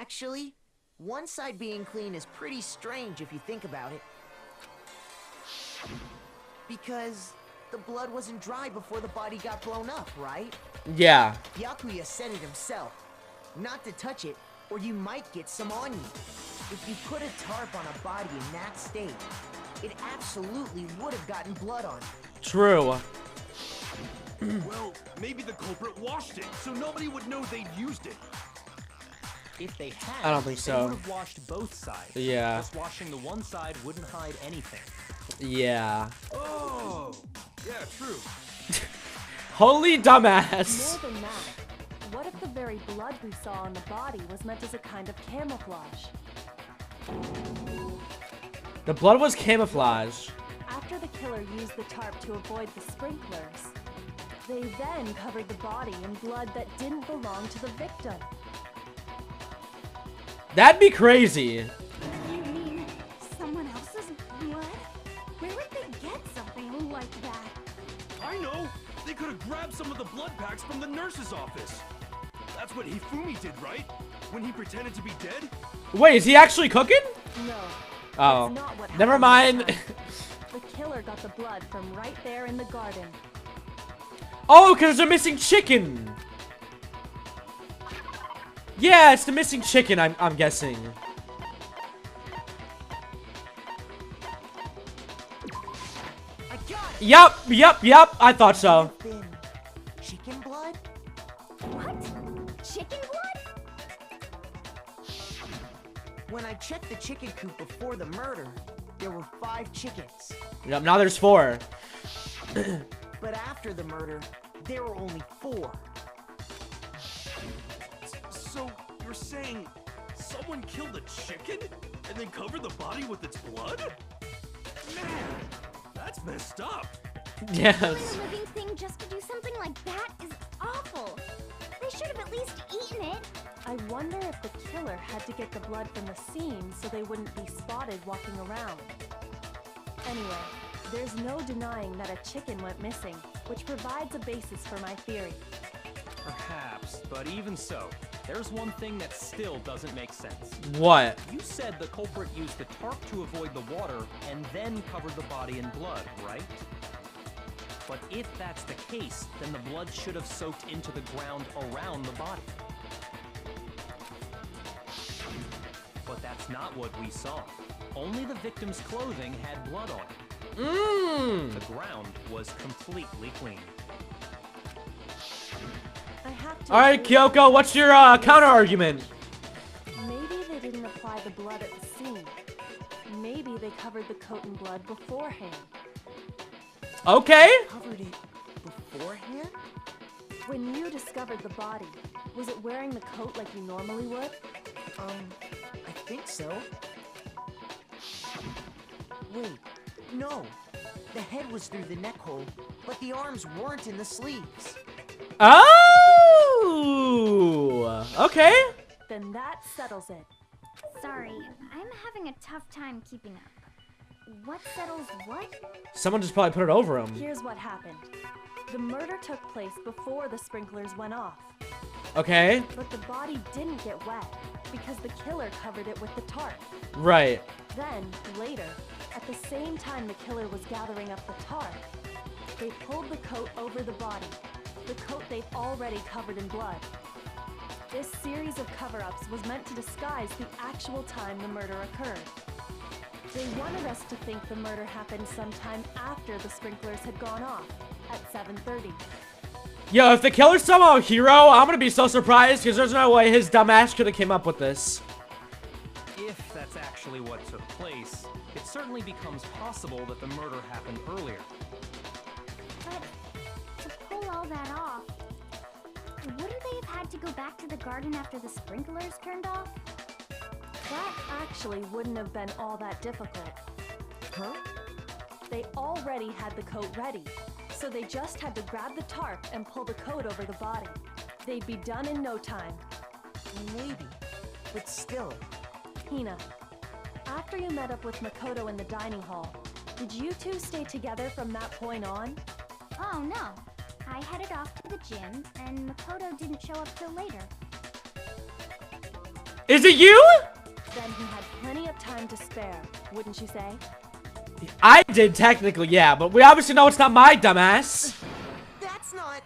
Actually, one side being clean is pretty strange if you think about it. Because the blood wasn't dry before the body got blown up, right? Yeah. Byakuya said it himself. Not to touch it, or you might get some on you. If you put a tarp on a body in that state, it absolutely would have gotten blood on it. True. Well, maybe the culprit washed it, so nobody would know they'd used it. If they had, I don't think so. They would have washed both sides. Yeah. Just washing the one side wouldn't hide anything. Yeah. Oh, yeah, true. Holy dumbass. More than that, what if the very blood we saw on the body was meant as a kind of camouflage? The blood was camouflage. After the killer used the tarp to avoid the sprinklers, they then covered the body in blood that didn't belong to the victim. That'd be crazy. You mean someone I know! They could have grabbed some of the blood packs from the nurse's office. That's what Hifumi did, right? When he pretended to be dead? Wait, is he actually cooking? No. Oh. That's not what Never happened mind. this time. The killer got the blood from right there in the garden. Oh, because they're missing chicken. Yeah, it's the missing chicken, I'm guessing. I got it! Yep, I thought so. Been chicken blood? What? Chicken blood? When I checked the chicken coop before the murder, there were 5 chickens. Yep, now there's 4. But after the murder, there were only 4. So, you're saying someone killed a chicken and then covered the body with its blood? Man, that's messed up. Yes. Killing a living thing just to do something like that is awful. They should have at least eaten it. I wonder if the killer had to get the blood from the scene so they wouldn't be spotted walking around. Anyway, there's no denying that a chicken went missing, which provides a basis for my theory. Perhaps, but even so, there's one thing that still doesn't make sense. What? You said the culprit used the tarp to avoid the water and then covered the body in blood, right? But if that's the case, then the blood should have soaked into the ground around the body. But that's not what we saw. Only the victim's clothing had blood on it. The ground was completely clean. I have to Alright, agree. Kyoko, what's your counter argument? Maybe they didn't apply the blood at the scene. Maybe they covered the coat in blood beforehand. Okay. Covered it beforehand? When you discovered the body, was it wearing the coat like you normally would? I think so. Wait, no. The head was through the neck hole, but the arms weren't in the sleeves. Oh. Okay. Then that settles it. Sorry, I'm having a tough time keeping up. What settles what? Someone just probably put it over him. Here's what happened. The murder took place before the sprinklers went off, Okay. but the body didn't get wet because the killer covered it with the tarp. Right. Then, later, at the same time the killer was gathering up the tarp, they pulled the coat over the body, the coat they'd already covered in blood. This series of cover-ups was meant to disguise the actual time the murder occurred. They wanted us to think the murder happened sometime after the sprinklers had gone off, at 7:30. Yo, if the killer's somehow a hero, I'm gonna be so surprised because there's no way his dumbass could have came up with this. If that's actually what took place, it certainly becomes possible that the murder happened earlier. But to pull all that off, wouldn't they have had to go back to the garden after the sprinklers turned off? That actually wouldn't have been all that difficult. Huh? They already had the coat ready, so they just had to grab the tarp and pull the coat over the body. They'd be done in no time. Maybe. But still. Hina, after you met up with Makoto in the dining hall, did you two stay together from that point on? Oh no, I headed off to the gym, and Makoto didn't show up till later. Is it you? Then he had plenty of time to spare, wouldn't you say? I did technically, yeah, but we obviously know it's not my dumbass. That's not...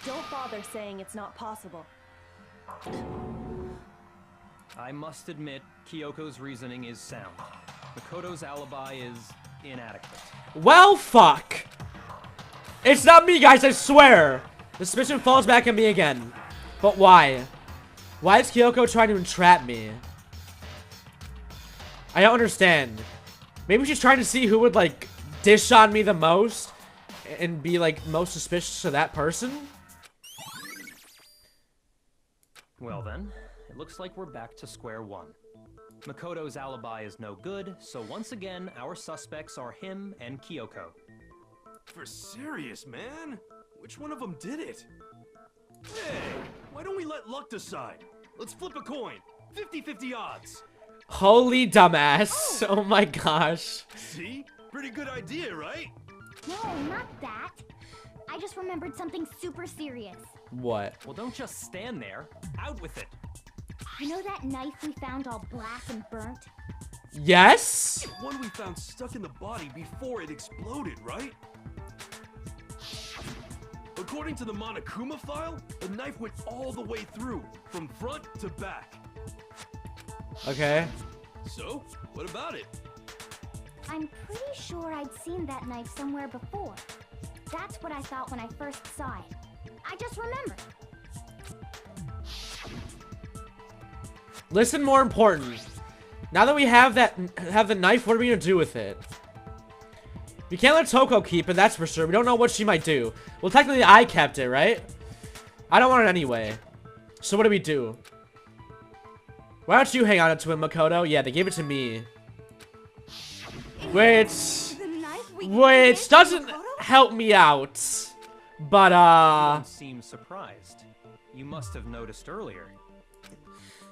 Don't bother saying it's not possible. I must admit, Kyoko's reasoning is sound. Makoto's alibi is inadequate. Well, fuck. It's not me, guys, I swear. The suspicion falls back on me again. But why? Why is Kyoko trying to entrap me? I don't understand. Maybe she's trying to see who would, like, dish on me the most and be, like, most suspicious of that person? Well then, it looks like we're back to square one. Makoto's alibi is no good, so once again, our suspects are him and Kyoko. For serious, man? Which one of them did it? Hey, why don't we let luck decide? Let's flip a coin. 50-50 odds. Holy dumbass. Oh my gosh. See? Pretty good idea, right? No, not that. I just remembered something super serious. What? Well, don't just stand there. Out with it. You know that knife we found all black and burnt? Yes? The one we found stuck in the body before it exploded, right? According to the Monokuma file, the knife went all the way through, from front to back. Okay. So, what about it? I'm pretty sure I'd seen that knife somewhere before. That's what I thought when I first saw it. I just remembered. Listen, more important. Now that we have the knife, what are we gonna do with it? We can't let Toko keep it, that's for sure. We don't know what she might do. Well, technically, I kept it, right? I don't want it anyway. So what do we do? Why don't you hang on to it, Makoto? Yeah, they gave it to me. Which doesn't help me out. But, You don't seem surprised. You must have noticed earlier.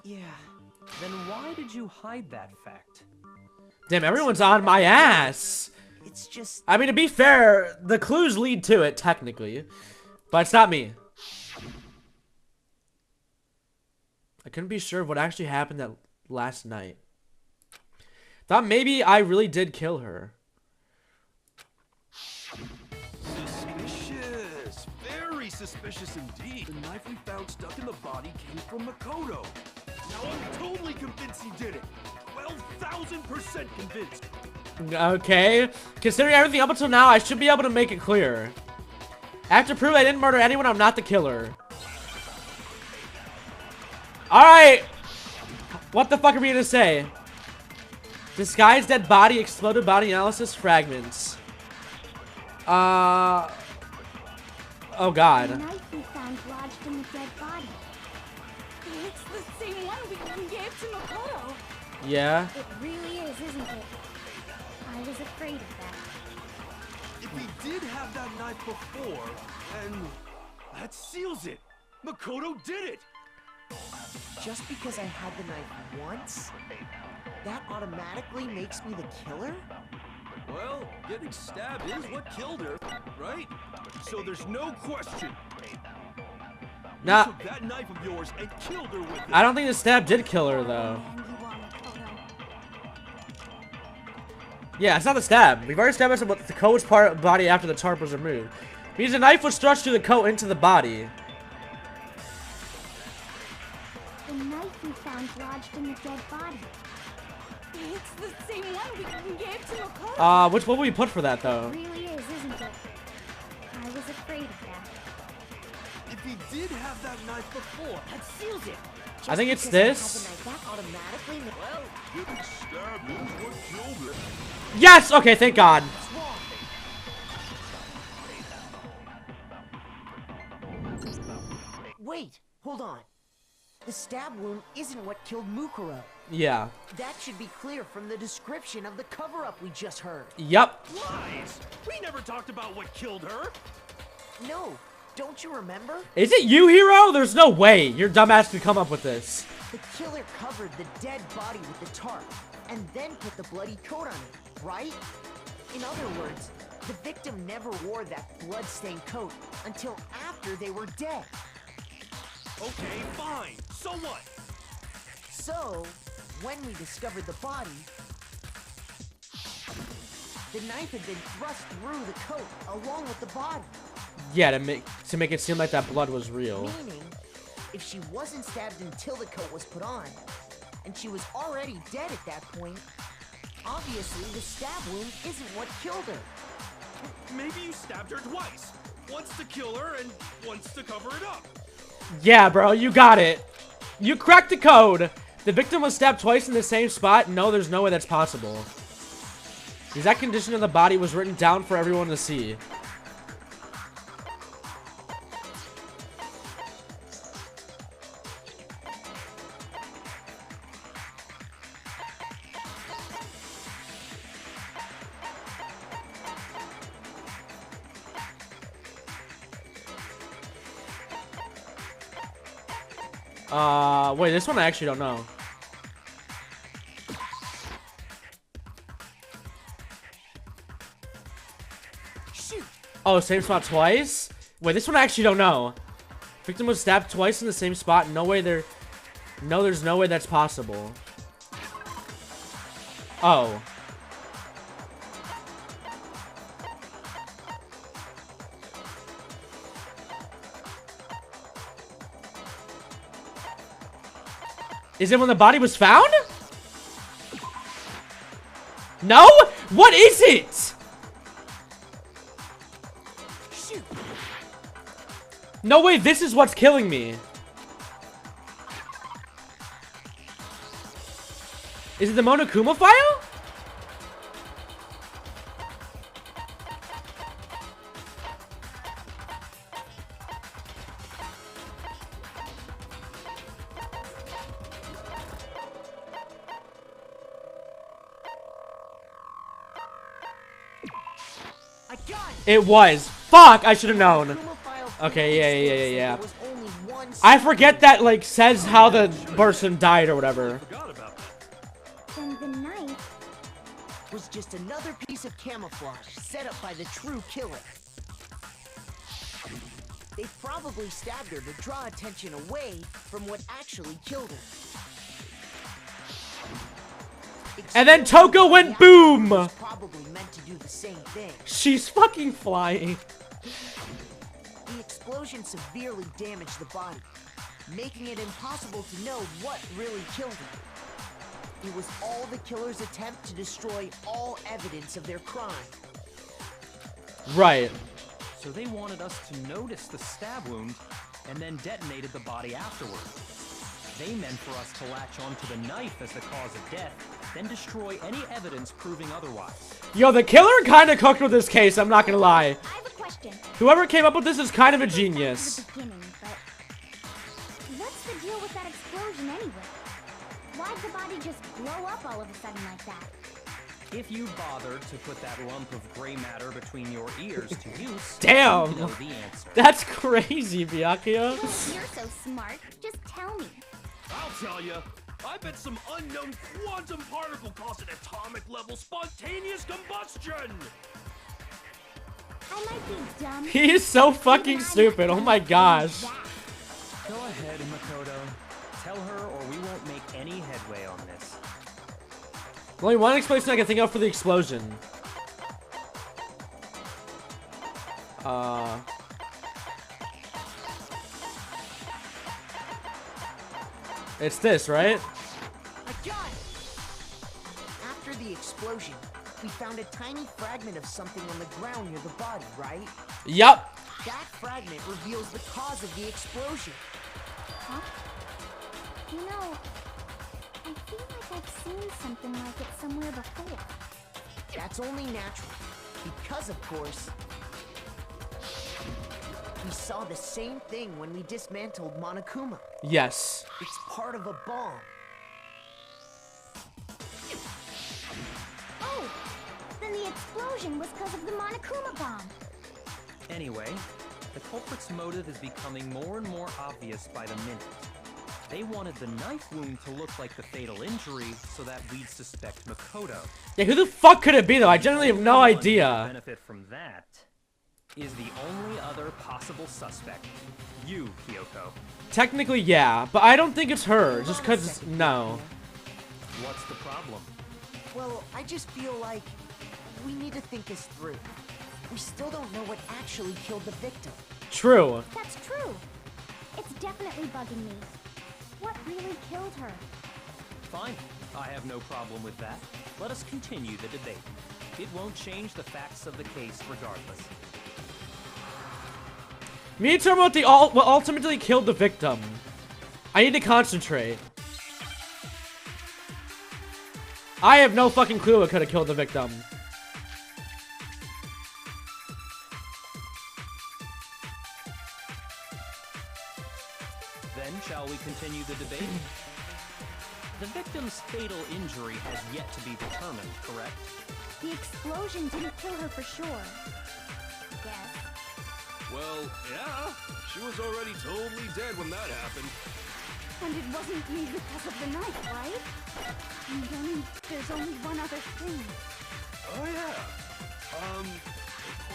Yeah. Then why did you hide that fact? damn, everyone's on my ass. It's just... I mean, to be fair, the clues lead to it, technically. But it's not me. I couldn't be sure of what actually happened that last night. Thought maybe I really did kill her. Suspicious. Very suspicious indeed. The knife we found stuck in the body came from Makoto. Now I'm totally convinced he did it. 12,000% convinced. Okay. Considering everything up until now, I should be able to make it clear. I have to prove I didn't murder anyone, I'm not the killer. Alright! What the fuck are we gonna say? Disguised dead body, exploded body analysis fragments. Oh The god. knife we found lodged in the dead body. It's the same one we gave to Makoto. Yeah? It really is, isn't it? I was afraid of that. If he did have that knife before, then that seals it. Makoto did it. Just because I had the knife once, that automatically makes me the killer? Well, getting stabbed is what killed her, right? So there's no question. Nah, You took that knife of yours and killed her with it. I don't think the stab did kill her, though. Man, you are Makoto. Yeah, it's not the stab. We've already established about the coat's body after the tarp was removed. Means the knife was thrust through the coat into the body. The knife we found lodged in the dead body. It's the same one we gave to Makoto. What would we put for that, though? It really is, isn't it? I was afraid of that. If he did have that knife before, That seals it. I think it's Just because this. I had the knife, that automatically well, getting stabbed is what killed her. Yes! Okay, thank God. What's wrong? Wait, hold on. The stab wound isn't what killed Mukuro. Yeah. That should be clear from the description of the cover-up we just heard. Yup. Lies! We never talked about what killed her. No, don't you remember? Is it you, Hero? There's no way your dumbass could come up with this. The killer covered the dead body with the tarp, and then put the bloody coat on it, right? In other words, the victim never wore that blood-stained coat until after they were dead. Okay, fine. So what? So, when we discovered the body, the knife had been thrust through the coat along with the body. Yeah, to make it seem like that blood was real. Meaning, if she wasn't stabbed until the coat was put on, and she was already dead at that point, obviously the stab wound isn't what killed her. Maybe you stabbed her twice. Once to kill her and once to cover it up. Yeah, bro, you got it. You cracked the code. The victim was stabbed twice in the same spot. No, there's no way that's possible. The exact condition of the body was written down for everyone to see. Wait, this one I actually don't know. Oh, same spot twice? Wait, this one I actually don't know. Victim was stabbed twice in the same spot. No way there... No, there's no way that's possible. Oh. Is it when the body was found? No? What is it? Shoot. No way, this is what's killing me. Is it the Monokuma file? I got it. It was. Fuck, I should have known. Kuma file Okay, yeah. There was only one I forget that, like, says how the person died or whatever. Forgot about that. Then the knife. was just another piece of camouflage set up by the true killer. They probably stabbed her to draw attention away from what actually killed her. And then Toko went boom! Was probably meant to do the same thing. She's fucking flying. The explosion severely damaged the body, making it impossible to know what really killed her. It was all the killer's attempt to destroy all evidence of their crime. Right. So they wanted us to notice the stab wound and then detonated the body afterward. They meant for us to latch onto the knife as the cause of death, then destroy any evidence proving otherwise. Yo, the killer kind of cooked with this case, I'm not gonna lie. I have a question. Whoever came up with this is kind of a Back genius. to the beginning, but what's the deal with that explosion anyway? Why'd the body just blow up all of a sudden like that? If you bothered to put that lump of gray matter between your ears to use, Damn. you know the answer. That's crazy, Byakuya. Oh, you're so smart. Just tell me. I'll tell you. I bet some unknown quantum particle caused an atomic level spontaneous combustion. I might be dumb. He is so fucking stupid, oh my gosh. Go ahead, Makoto. Tell her or we won't make any headway on this. Only one explanation I can think of for the explosion. It's this, right? I got it! After the explosion, we found a tiny fragment of something on the ground near the body, right? Yup. That fragment reveals the cause of the explosion. Huh? You know, I feel like I've seen something like it somewhere before. That's only natural, because of course, we saw the same thing when we dismantled Monokuma. Yes. It's part of a bomb. Oh! Then the explosion was because of the Monokuma bomb. Anyway, the culprit's motive is becoming more and more obvious by the minute. They wanted the knife wound to look like the fatal injury so that we'd suspect Makoto. Yeah, who the fuck could it be though? I genuinely have no One who would idea. benefit from that is the only other possible suspect. You, Kyoko. Technically, yeah, but I don't think it's her, just cause, no. What's the problem? Well, I just feel like we need to think this through. We still don't know what actually killed the victim. True. That's true. It's definitely bugging me. What really killed her? Fine. I have no problem with that. Let us continue the debate. It won't change the facts of the case regardless. Me talking about the what ultimately killed the victim. I need to concentrate. I have no fucking clue what could have killed the victim. Then, shall we continue the debate? The victim's fatal injury has yet to be determined, correct? The explosion didn't kill her for sure. Guess. Well, yeah. She was already totally dead when that happened. And it wasn't me because of the knife, right? And then there's only one other thing. Oh, yeah.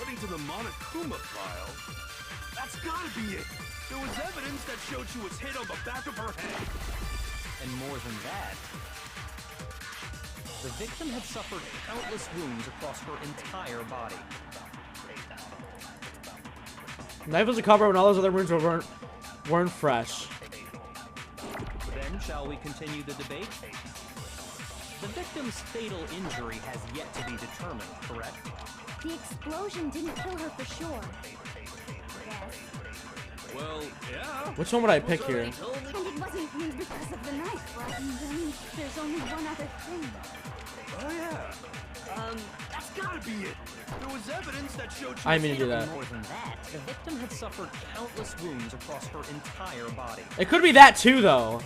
According to the Monokuma file, that's gotta be it. There was evidence that showed she was hit on the back of her head. And more than that, the victim had suffered countless wounds across her entire body. Knife was a cover when all those other wounds weren't fresh. Then, shall we continue the debate? The victim's fatal injury has yet to be determined, correct? The explosion didn't kill her for sure. Yes. Well, yeah. Which one would I pick here? And it wasn't because of the knife, right? And then there's only one other thing. Oh yeah. That's gotta be it. There was evidence that showed she I was mean to do that. More than that, the victim had suffered countless wounds across her entire body. It could be that too, though.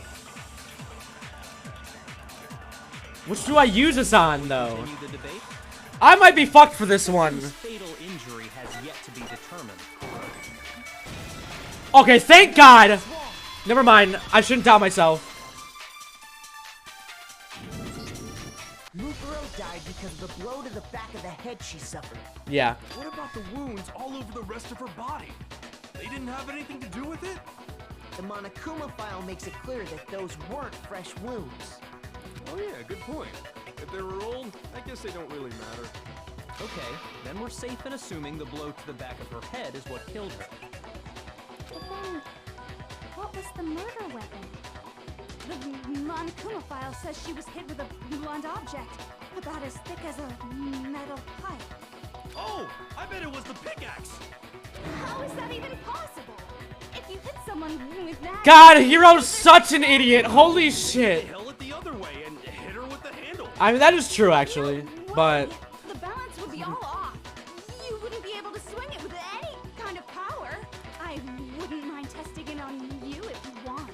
Which do I use this on, though? Continue the debate? I might be fucked for this one. Victim's fatal injury has yet to be determined. Okay, thank God. Never mind. I shouldn't doubt myself. Mukuro died because of the blow to the back of the head she suffered. Yeah. What about the wounds all over the rest of her body? They didn't have anything to do with it? The Monokuma file makes it clear that those weren't fresh wounds. Oh yeah, good point. If they were old, I guess they don't really matter. Okay, then we're safe in assuming the blow to the back of her head is what killed her. But then, what was the murder weapon? The Monokuma file says she was hit with a blunt object, about as thick as a metal pipe. Oh, I bet it was the pickaxe. How is that even possible? If you hit someone with that... God, Hero's such an idiot. Holy shit. Held it the other way and hit her with the handle. I mean, that is true, actually. But... The balance would be all off. You wouldn't be able to swing it with any kind of power. I wouldn't mind testing it on you if you want.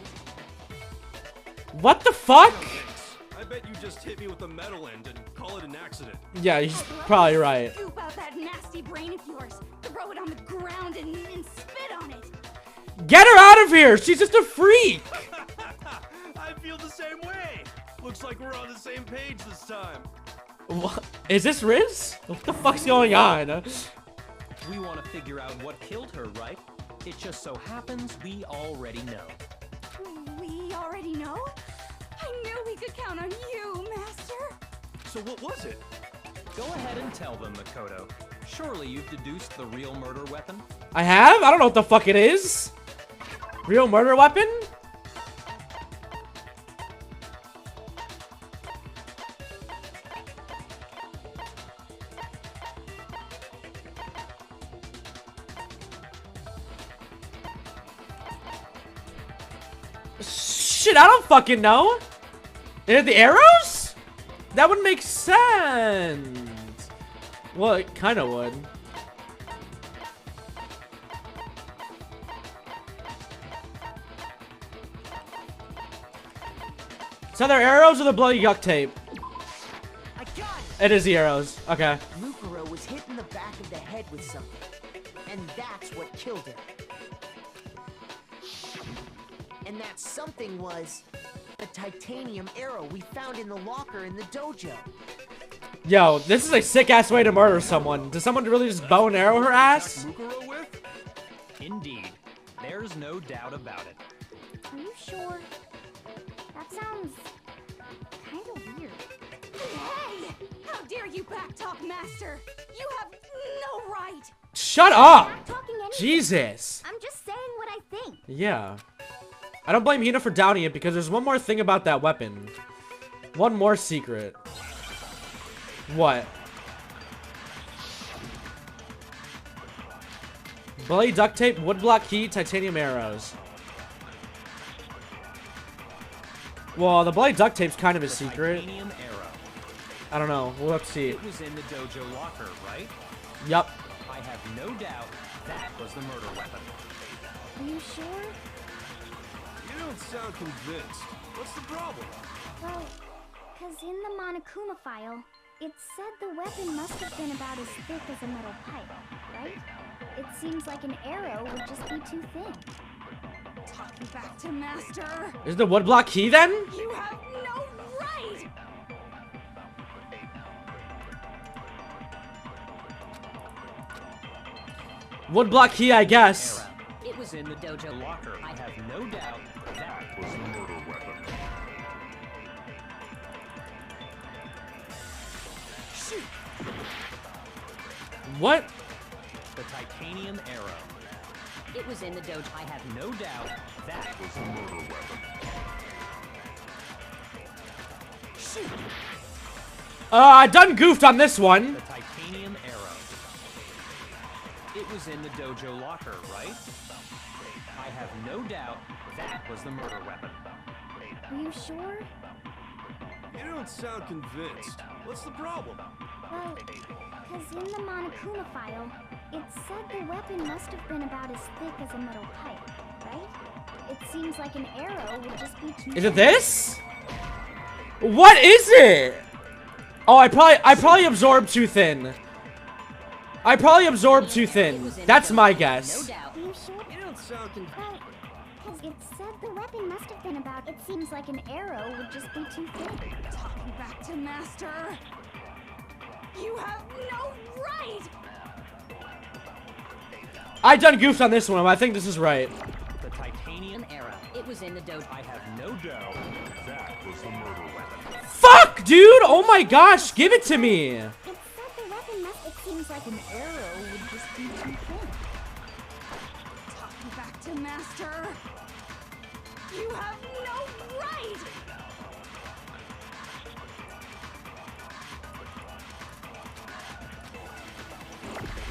What the fuck? No, thanks. I bet you just hit me with the metal end and call it an accident. Yeah, he's probably right. Scoop out that nasty brain of yours, throw it on the ground and spit on it. Get her out of here! She's just a freak! I feel the same way. Looks like we're on the same page this time. What? Is this Riz? What the fuck's going on? We want to figure out what killed her, right? It just so happens we already know. We already know? I knew we could count on you, Master. So what was it? Go ahead and tell them, Makoto. Surely you've deduced the real murder weapon? I have? I don't know what the fuck it is. Real murder weapon? Shit, I don't fucking know. Is it the arrows? That would make sense. Well, it kind of would. It's either arrows or the bloody duct tape. I got it! It is the arrows. Okay. Mukuro was hit in the back of the head with something, and that's what killed her. And that something was the titanium arrow we found in the locker in the dojo. Yo, this is a sick-ass way to murder someone. Does someone really just bow and arrow her ass? Mukuro with? Indeed. There's no doubt about it. Are you sure? That sounds kind of weird. Hey! How dare you backtalk, Master? You have no right. Shut up! Not talking anything. Jesus. I'm just saying what I think. Yeah. I don't blame Hina for doubting it because there's one more thing about that weapon. One more secret. What? Blade duct tape, woodblock key, titanium arrows. Well, the blade duct tape's kind of a secret. Titanium arrow. I don't know. We'll have to see. It was in the dojo locker, right? Yup. I have no doubt that was the murder weapon. Are you sure? You don't sound convinced. What's the problem? Well, because in the Monokuma file, it said the weapon must have been about as thick as a metal pipe, right? It seems like an arrow would just be too thin. Talking back to Master. Is the woodblock key then? You have no right! Woodblock key, I guess. Era. It was in the dojo locker. I have no doubt that was the murder weapon. Shoot! What? The titanium arrow. It was in the dojo. I have no doubt that was the murder weapon. Shoot! I done goofed on this one. The titanium arrow. It was in the dojo locker, right? I have no doubt that was the murder weapon. Are you sure? You don't sound convinced. What's the problem? Well, because in the Monokuma file, it said the weapon must have been about as thick as a metal pipe, right? It seems like an arrow would just be too... Is it this? What is it? Oh, I probably absorbed too thin. I probably absorbed too thin. That's my guess. Are you sure? You don't sound convinced. Well, because it said the weapon must have been about... It seems like an arrow would just be too thin. Talking back to Master. You have no right! I done goofed on this one, but I think this is right. The titanium arrow. It was in the dojo. I have no doubt that was the murder weapon. Fuck, dude! Oh my gosh, give it to me! It said the weapon must... It seems like an arrow would just be too thin. Talking back to Master. You have no right!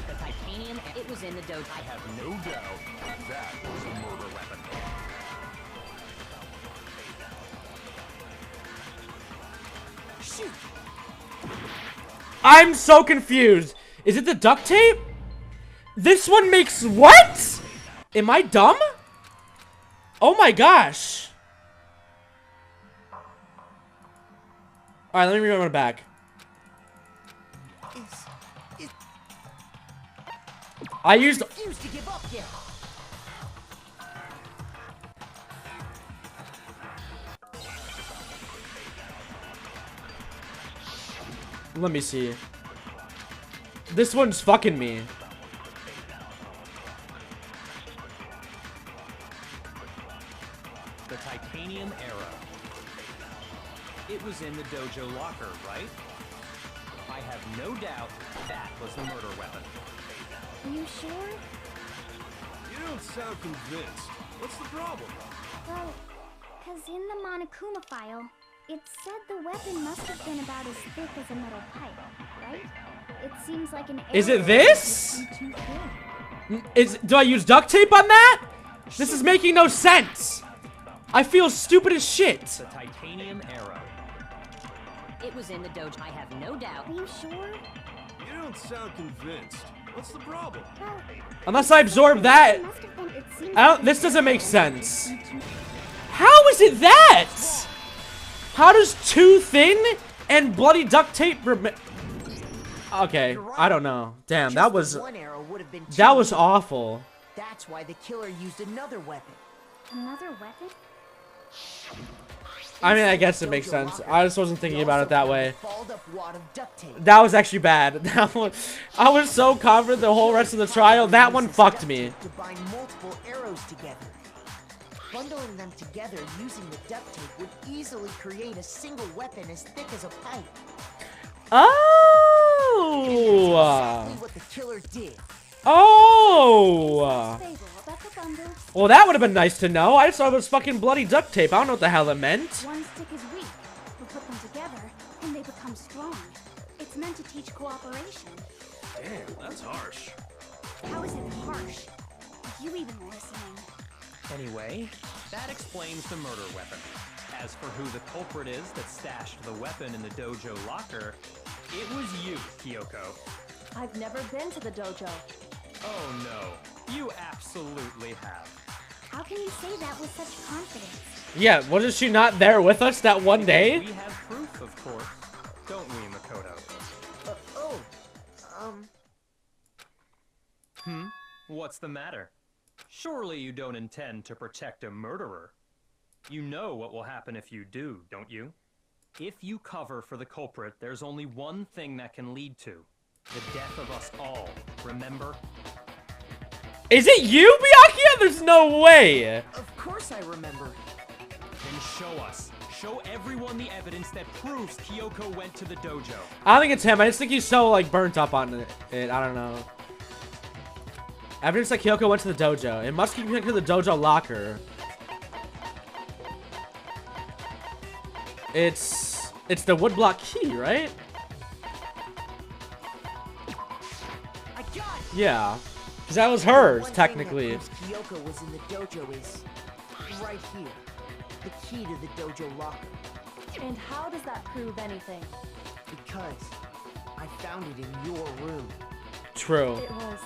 The titanium. It was in the dojo. I have no doubt that was the murder weapon. Shoot! I'm so confused. Is it the duct tape? This one makes what? Am I dumb? Oh my gosh. Alright, let me run it back. I used... Refuse to give up yet. Let me see. This one's fucking me. The titanium arrow. It was in the dojo locker, right? I have no doubt that was the murder weapon. Are you sure? You don't sound convinced. What's the problem? Well, because in the Monokuma file, it said the weapon must have been about as thick as a metal pipe, right? It seems like an arrow. Is it this? would just be too thin. Do I use duct tape on that? This is making no sense. I feel stupid as shit. The titanium arrow. It was in the dojo. I have no doubt. Are you sure? You don't sound convinced. What's the problem? Well, Unless I absorb that. it must have been... It seems I don't... like This an doesn't make arrow sense. would just be too thin. How is it that? How does too thin and bloody duct tape... Okay, I don't know. Damn, Just that the was... one arrow would have been That too was weak. awful. That's why the killer used another weapon. Another weapon? I mean, I guess it makes sense. I just wasn't thinking about it that way. Balled up wad of duct tape. That was actually bad. That one, I was so confident the whole rest of the trial. That one fucked me. To bind multiple arrows together. Bundling them together using the duct tape would easily create a single weapon as thick as a pipe. Oh. Exactly what the killer did. Oh. Fable about the bundle. Well, that would have been nice to know. I just thought it was fucking bloody duct tape. I don't know what the hell it meant. One stick is weak. We put them together, and they become strong. It's meant to teach cooperation. Damn, that's harsh. How is it harsh? Are you even listening? Anyway, that explains the murder weapon. As for who the culprit is that stashed the weapon in the dojo locker, it was you, Kyoko. I've never been to the dojo. Oh no, you absolutely have. How can you say that with such confidence? Yeah, wasn't she not there with us that one day? We have proof, of course. Don't we, Makoto? What's the matter? Surely you don't intend to protect a murderer. You know what will happen if you do, don't you? If you cover for the culprit, there's only one thing that can lead to. The death of us all, remember? Is it you, Byakuya? There's no way. Of course I remember. Then show us. Show everyone the evidence that proves Kyoko went to the dojo. I don't think it's him. I just think he's so, like, burnt up on it. I don't know. Evidence that Kyoko went to the dojo. It must be connected to the dojo locker. It's the woodblock key, right? I got it. Yeah. Because that was hers, One thing technically. that proves Kyoko was in the dojo is right here. The key to the dojo locker. And how does that prove anything? Because I found it in your room. True. It was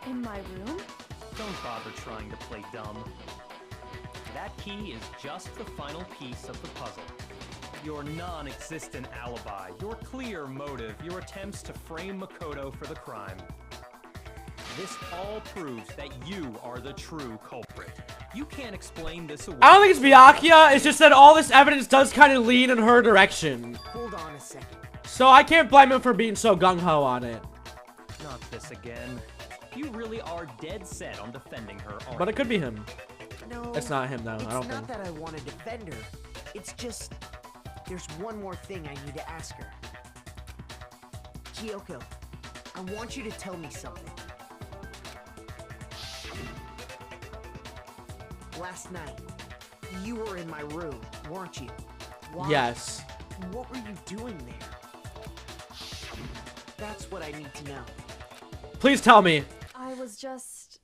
in my room? Don't bother trying to play dumb. That key is just the final piece of the puzzle. Your non-existent alibi, your clear motive, your attempts to frame Makoto for the crime. This all proves that you are the true culprit. You can't explain this away. I don't think it's Byakuya. It's just that all this evidence does kind of lean in her direction. Hold on a second. So I can't blame him for being so gung-ho on it. Not this again. You really are dead set on defending her, aren't But it could be him. No. It's not him, though. It's I don't not think. that I want to defend her. It's just there's one more thing I need to ask her. Kyoko, I want you to tell me something. Last night, you were in my room, weren't you? Why? Yes. What were you doing there? That's what I need to know. Please tell me. I was just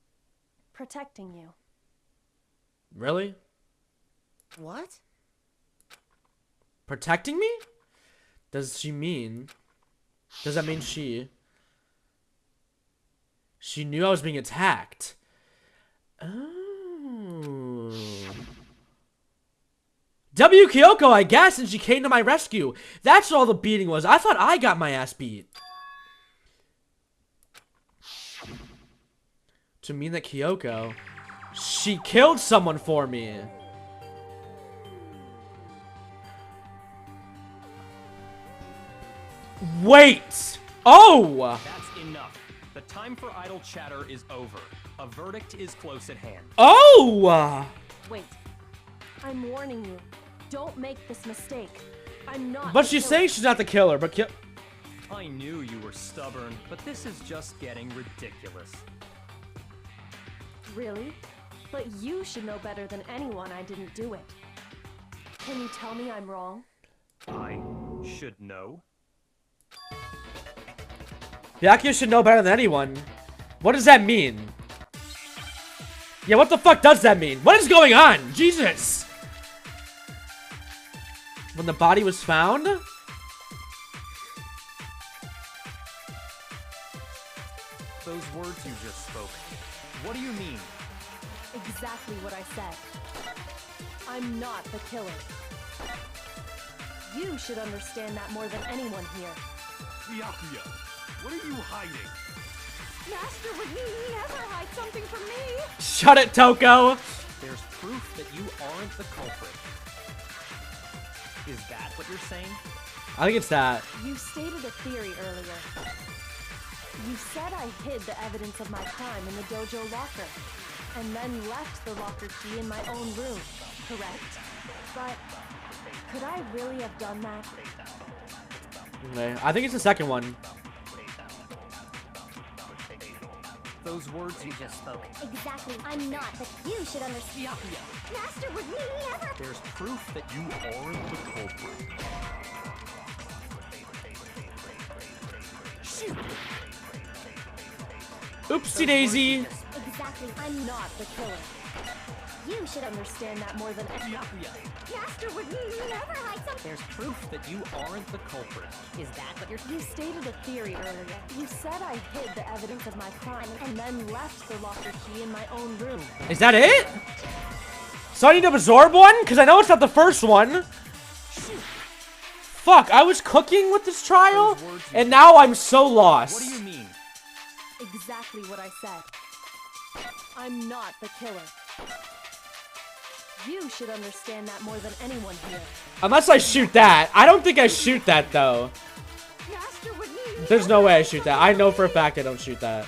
protecting you. Really? What? Protecting me? Does she mean... Does that mean she knew I was being attacked? Oh. W. Kyoko, I guess, and she came to my rescue. That's what all the beating was. I thought I got my ass beat. To mean that Kyoko... She killed someone for me. Wait! Oh! That's enough. The time for idle chatter is over. A verdict is close at hand. Oh! Wait. I'm warning you. Don't make this mistake. I'm not. But the she's killer. saying she's not the killer, but I knew you were stubborn, but this is just getting ridiculous. Really? But you should know better than anyone I didn't do it. Can you tell me I'm wrong? I should know. Byakuya should know better than anyone. What does that mean? Yeah, what the fuck does that mean? What is going on? Jesus! When the body was found? Those words you just spoke. What do you mean? Exactly what I said. I'm not the killer. You should understand that more than anyone here. Byakuya, what are you hiding? Master would never hide something from me. Shut it, Toko! There's proof that you aren't the culprit. Is that what you're saying? I think it's that. You stated a theory earlier. You said I hid the evidence of my crime in the dojo locker, and then left the locker key in my own room, correct? But could I really have done that? Okay, I think it's the second one. Those words you just spoke. Exactly. I'm not, but you should understand. Master would never. There's proof that you aren't the culprit. Oopsie daisy. Exactly. I'm not the killer. You should understand that more than anyone. Master would never hide something. There's proof that you aren't the culprit. Is that what you're... You stated a theory earlier. You said I hid the evidence of my crime, and then left the locker key in my own room. Is that it? So I need to absorb one? Because I know it's not the first one. Fuck, I was cooking with this trial, and now I'm so lost. What do you mean? Exactly what I said. I'm not the killer. You should understand that more than anyone here. Unless I shoot that. I don't think I shoot that, though. Master would There's no way I shoot that. I know for a fact I don't shoot that.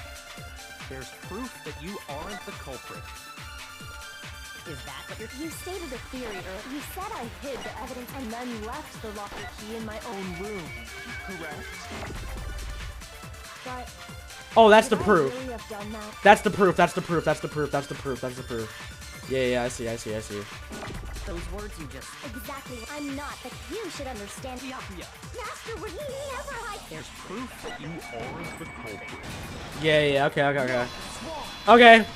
There's proof that you aren't the culprit. Is that what you're... You stated a theory earlier. You said I hid the evidence and then left the locker key in my own room. Correct? But... Oh, that's the could I proof. really have done that? That's the proof. That's the proof. That's the proof. That's the proof. That's the proof. Yeah, I see. Those words you just... Exactly. I'm not, but you should understand. Byakuya, Master would never like. there's proof that you aren't the culprit. Yeah, okay. Okay.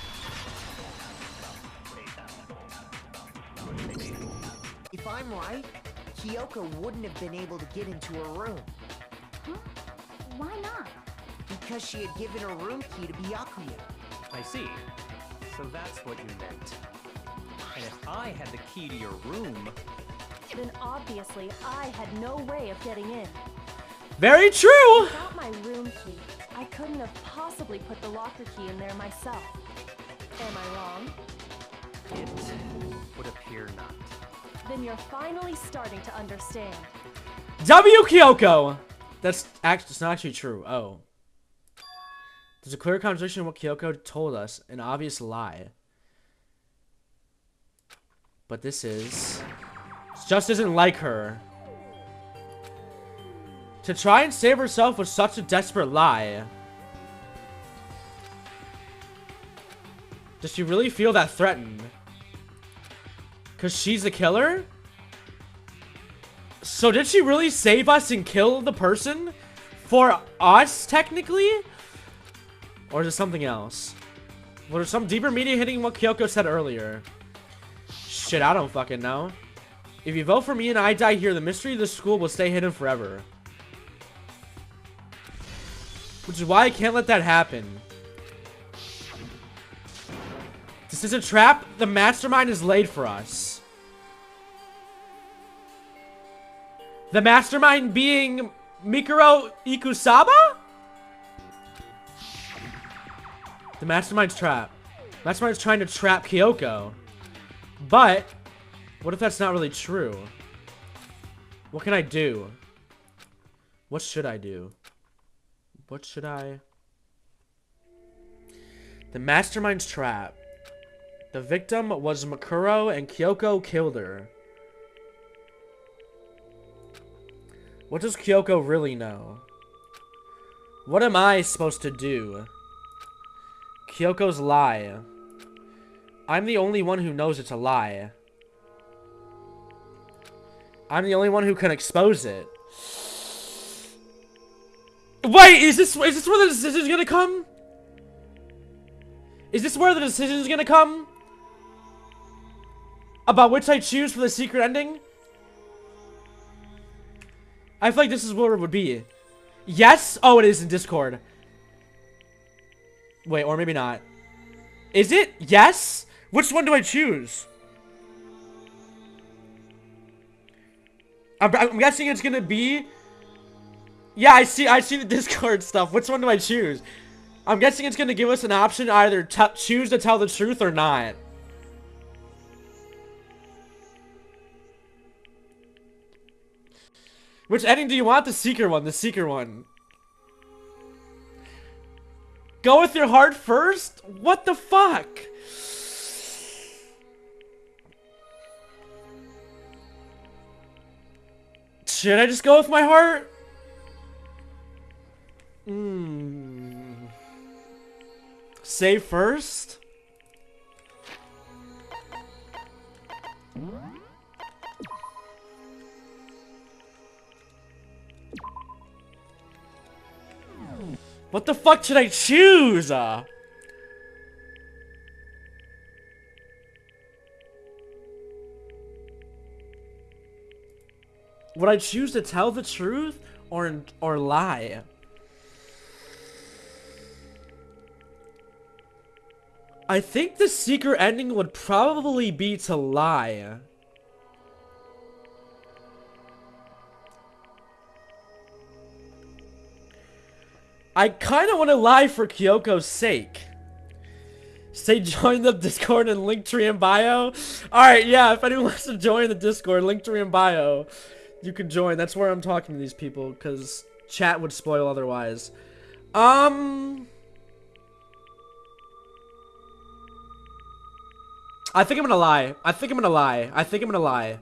If I'm right, Kyoko wouldn't have been able to get into her room Huh? Why not? because she had given her room key to Byakuya. I see. So that's what you meant. And if I had the key to your room, Then obviously I had no way of getting in. Very true. Without my room key, I couldn't have possibly put the locker key in there myself. Am I wrong? it would appear not. Then you're finally starting to understand. W Kyoko. That's it's not actually true. Oh. There's a clear contradiction in what Kyoko told us, an obvious lie. But this just isn't like her. To try and save herself was such a desperate lie. Does she really feel that threatened? Cause she's the killer? So did she really save us and kill the person? For us, technically? Or is it something else? Was there some deeper meaning hitting what Kyoko said earlier? Shit, I don't fucking know. If you vote for me and I die here, the mystery of the school will stay hidden forever. Which is why I can't let that happen. This is a trap. The mastermind is laid for us. The mastermind being Mikuro Ikusaba? The mastermind's trap. Mastermind's trying to trap Kyoko. But, what if that's not really true? What can I do? What should I do? What should I... The mastermind's trap. The victim was Mikuro and Kyoko killed her. What does Kyoko really know? What am I supposed to do? Kyoko's lie. I'm the only one who knows it's a lie. I'm the only one who can expose it. Wait, is this where the decision's gonna come? Is this where the decision's gonna come? About which I choose for the secret ending? I feel like this is where it would be. Yes? Oh, it is in Discord. Wait, or maybe not. Is it? Yes? Which one do I choose? I'm guessing it's gonna be... Yeah, I see the Discord stuff. Which one do I choose? I'm guessing it's gonna give us an option to either choose to tell the truth or not. Which ending do you want? The secret one. The secret one. Go with your heart first? What the fuck? Should I just go with my heart? Save first? What the fuck should I choose? Would I choose to tell the truth or lie? I think the secret ending would probably be to lie. I kind of want to lie for Kyoko's sake. Say join the Discord and Linktree in bio. Alright, yeah, if anyone wants to join the Discord, Linktree in bio, you can join. That's where I'm talking to these people, because chat would spoil otherwise. I think I'm gonna lie. I think I'm gonna lie. I think I'm gonna lie.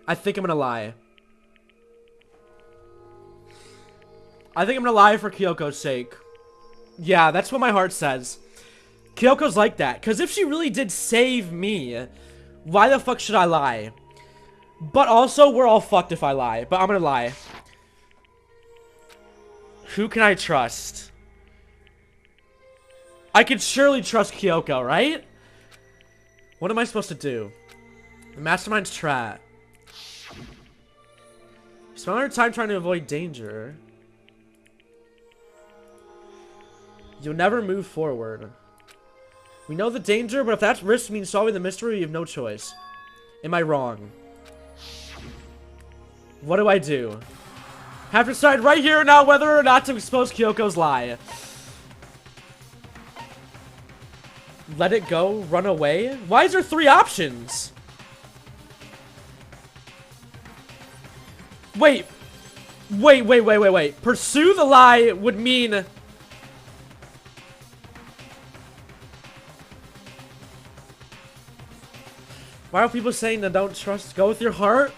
I think I'm gonna lie. I think I'm gonna lie for Kyoko's sake. Yeah, that's what my heart says. Kyoko's like that. Because if she really did save me, why the fuck should I lie? But also, we're all fucked if I lie. But I'm gonna lie. Who can I trust? I could surely trust Kyoko, right? What am I supposed to do? The mastermind's trap. Spend our time trying to avoid danger. You'll never move forward. We know the danger, but if that risk means solving the mystery, you have no choice. Am I wrong? What do I do? Have to decide right here and now whether or not to expose Kyoko's lie. Let it go, run away? Why is there 3 options? Wait. Wait. Pursue the lie would mean... Why are people saying that don't trust? Go with your heart?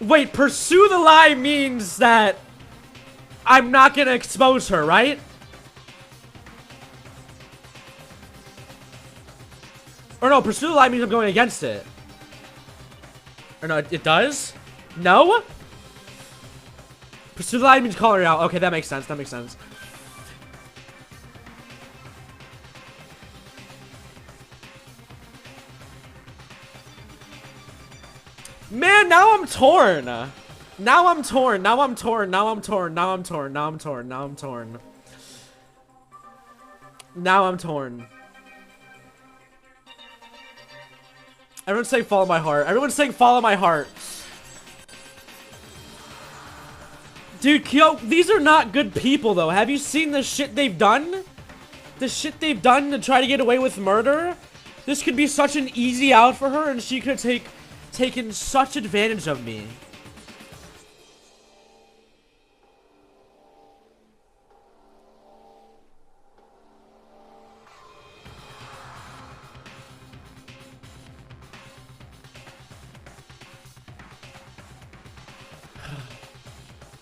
Wait, pursue the lie means that I'm not gonna expose her, right? Or no, pursue the lie means I'm going against it. Or no, it does? No? Pursue the lie means calling her out. Okay, that makes sense. That makes sense. Man, now I'm torn. Now I'm torn. Now I'm torn. Now I'm torn. Now I'm torn. Now I'm torn. Now I'm torn. Now I'm torn. Everyone's saying follow my heart. Everyone's saying follow my heart. Dude, these are not good people, though. Have you seen the shit they've done? The shit they've done to try to get away with murder? This could be such an easy out for her, and she could have taken such advantage of me.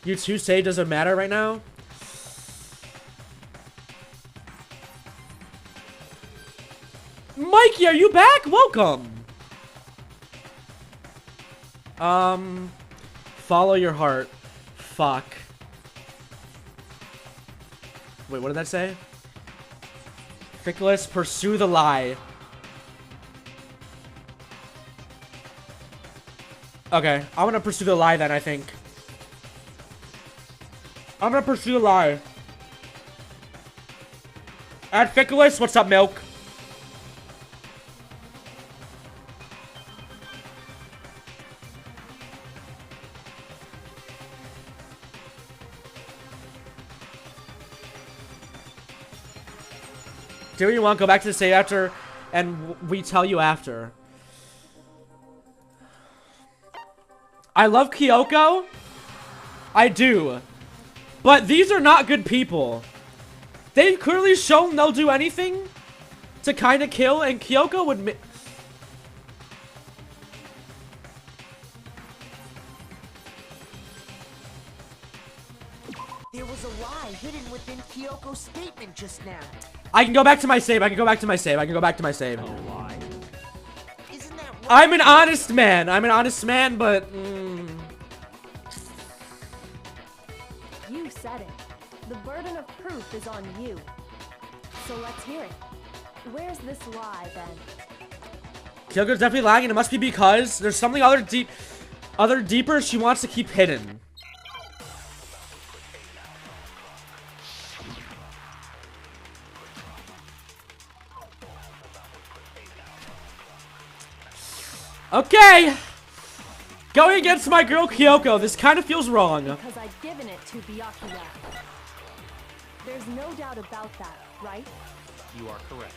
You two say it doesn't matter right now? Mikey, are you back? Welcome. Follow your heart. Fuck. Wait, what did that say? Fickless, pursue the lie. Okay, I'm gonna pursue the lie then, I think. I'm gonna pursue the lie. At Fickless, what's up, Milk? Do what you want, go back to the save after, and we tell you after. I love Kyoko. I do. But these are not good people. They've clearly shown they'll do anything to kind of kill, and Kyoko would... There was a lie hidden within Kyoko's statement just now. I can go back to my save. I can go back to my save. I can go back to my save. Isn't that right? I'm an honest man. I'm an honest man, but... You said it. The burden of proof is on you. So let's hear it. Where's this lie, then? Kyoko's definitely lying, and it must be because there's something other deeper she wants to keep hidden. Okay! Going against my girl Kyoko, this kind of feels wrong. Because I've given it to Byakuya. There's no doubt about that, right? You are correct.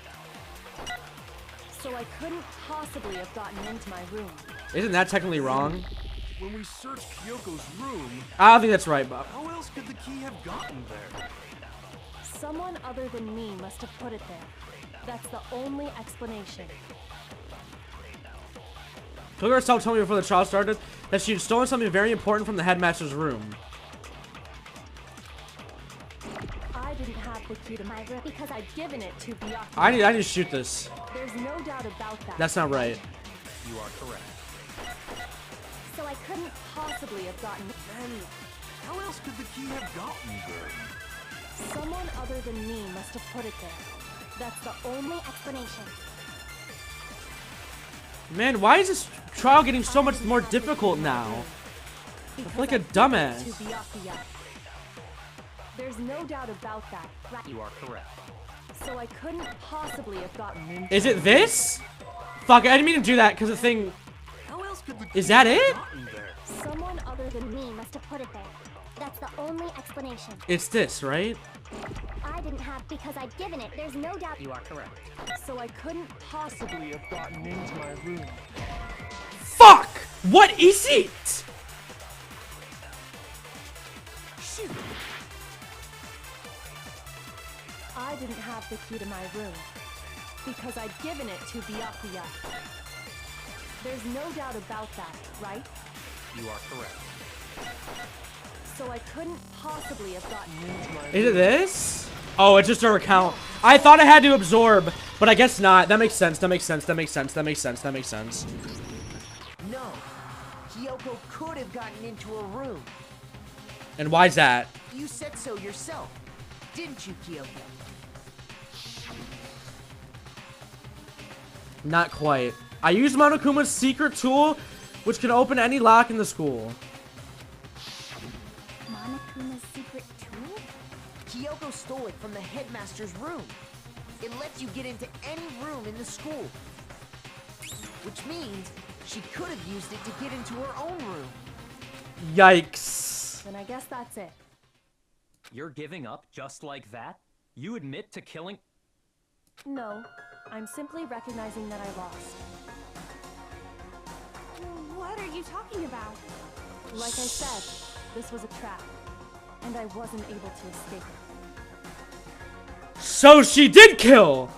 So I couldn't possibly have gotten into my room. Isn't that technically wrong? When we searched Kyoko's room, I don't think that's right, Bob. how else could the key have gotten there? Someone other than me must have put it there. That's the only explanation. Kyoko herself told me before the trial started that she had stolen something very important from the headmaster's room. I didn't have the key to my room because I'd given it to Byakuya. I need to shoot this. There's no doubt about that. That's not right. You are correct. So I couldn't Possibly have gotten Then, how else could the key have gotten there? someone other than me must have put it there. That's the only explanation. Man, why is this trial getting so much more difficult now? Because like a I gave it dumbass. to Byakuya. There's no doubt about that, right? You are correct. So I couldn't possibly have gotten into Is it this? Fuck, I didn't mean to do that because the thing... How else could the key Is that have it? gotten there? someone other than me must have put it there. That's the only explanation. It's this, right? I didn't have because I'd given it. There's no doubt. You are correct. So I couldn't possibly have gotten into my room. Fuck! What is it? Shoot! I didn't have the key to my room because I'd given it to Byakuya. There's no doubt about that, right? You are correct. So I couldn't possibly have gotten into my Is it this? Oh, it's just her account. I thought I had to absorb, but I guess not. That makes sense. That makes sense. That makes sense. That makes sense. That makes sense. No. Kyoko could have gotten into a room. And why's that? You said so yourself, didn't you, Kyoko? Not quite. I used Monokuma's secret tool, which can open any lock in the school. Monokuma's secret tool? Kyoko stole it from the headmaster's room. It lets you get into any room in the school. Which means she could have used it to get into her own room. Yikes. Then I guess that's it. You're giving up just like that? You admit to killing... No, I'm simply recognizing that I lost. What are you talking about? Like I said, this was a trap, and I wasn't able to escape. So she did kill,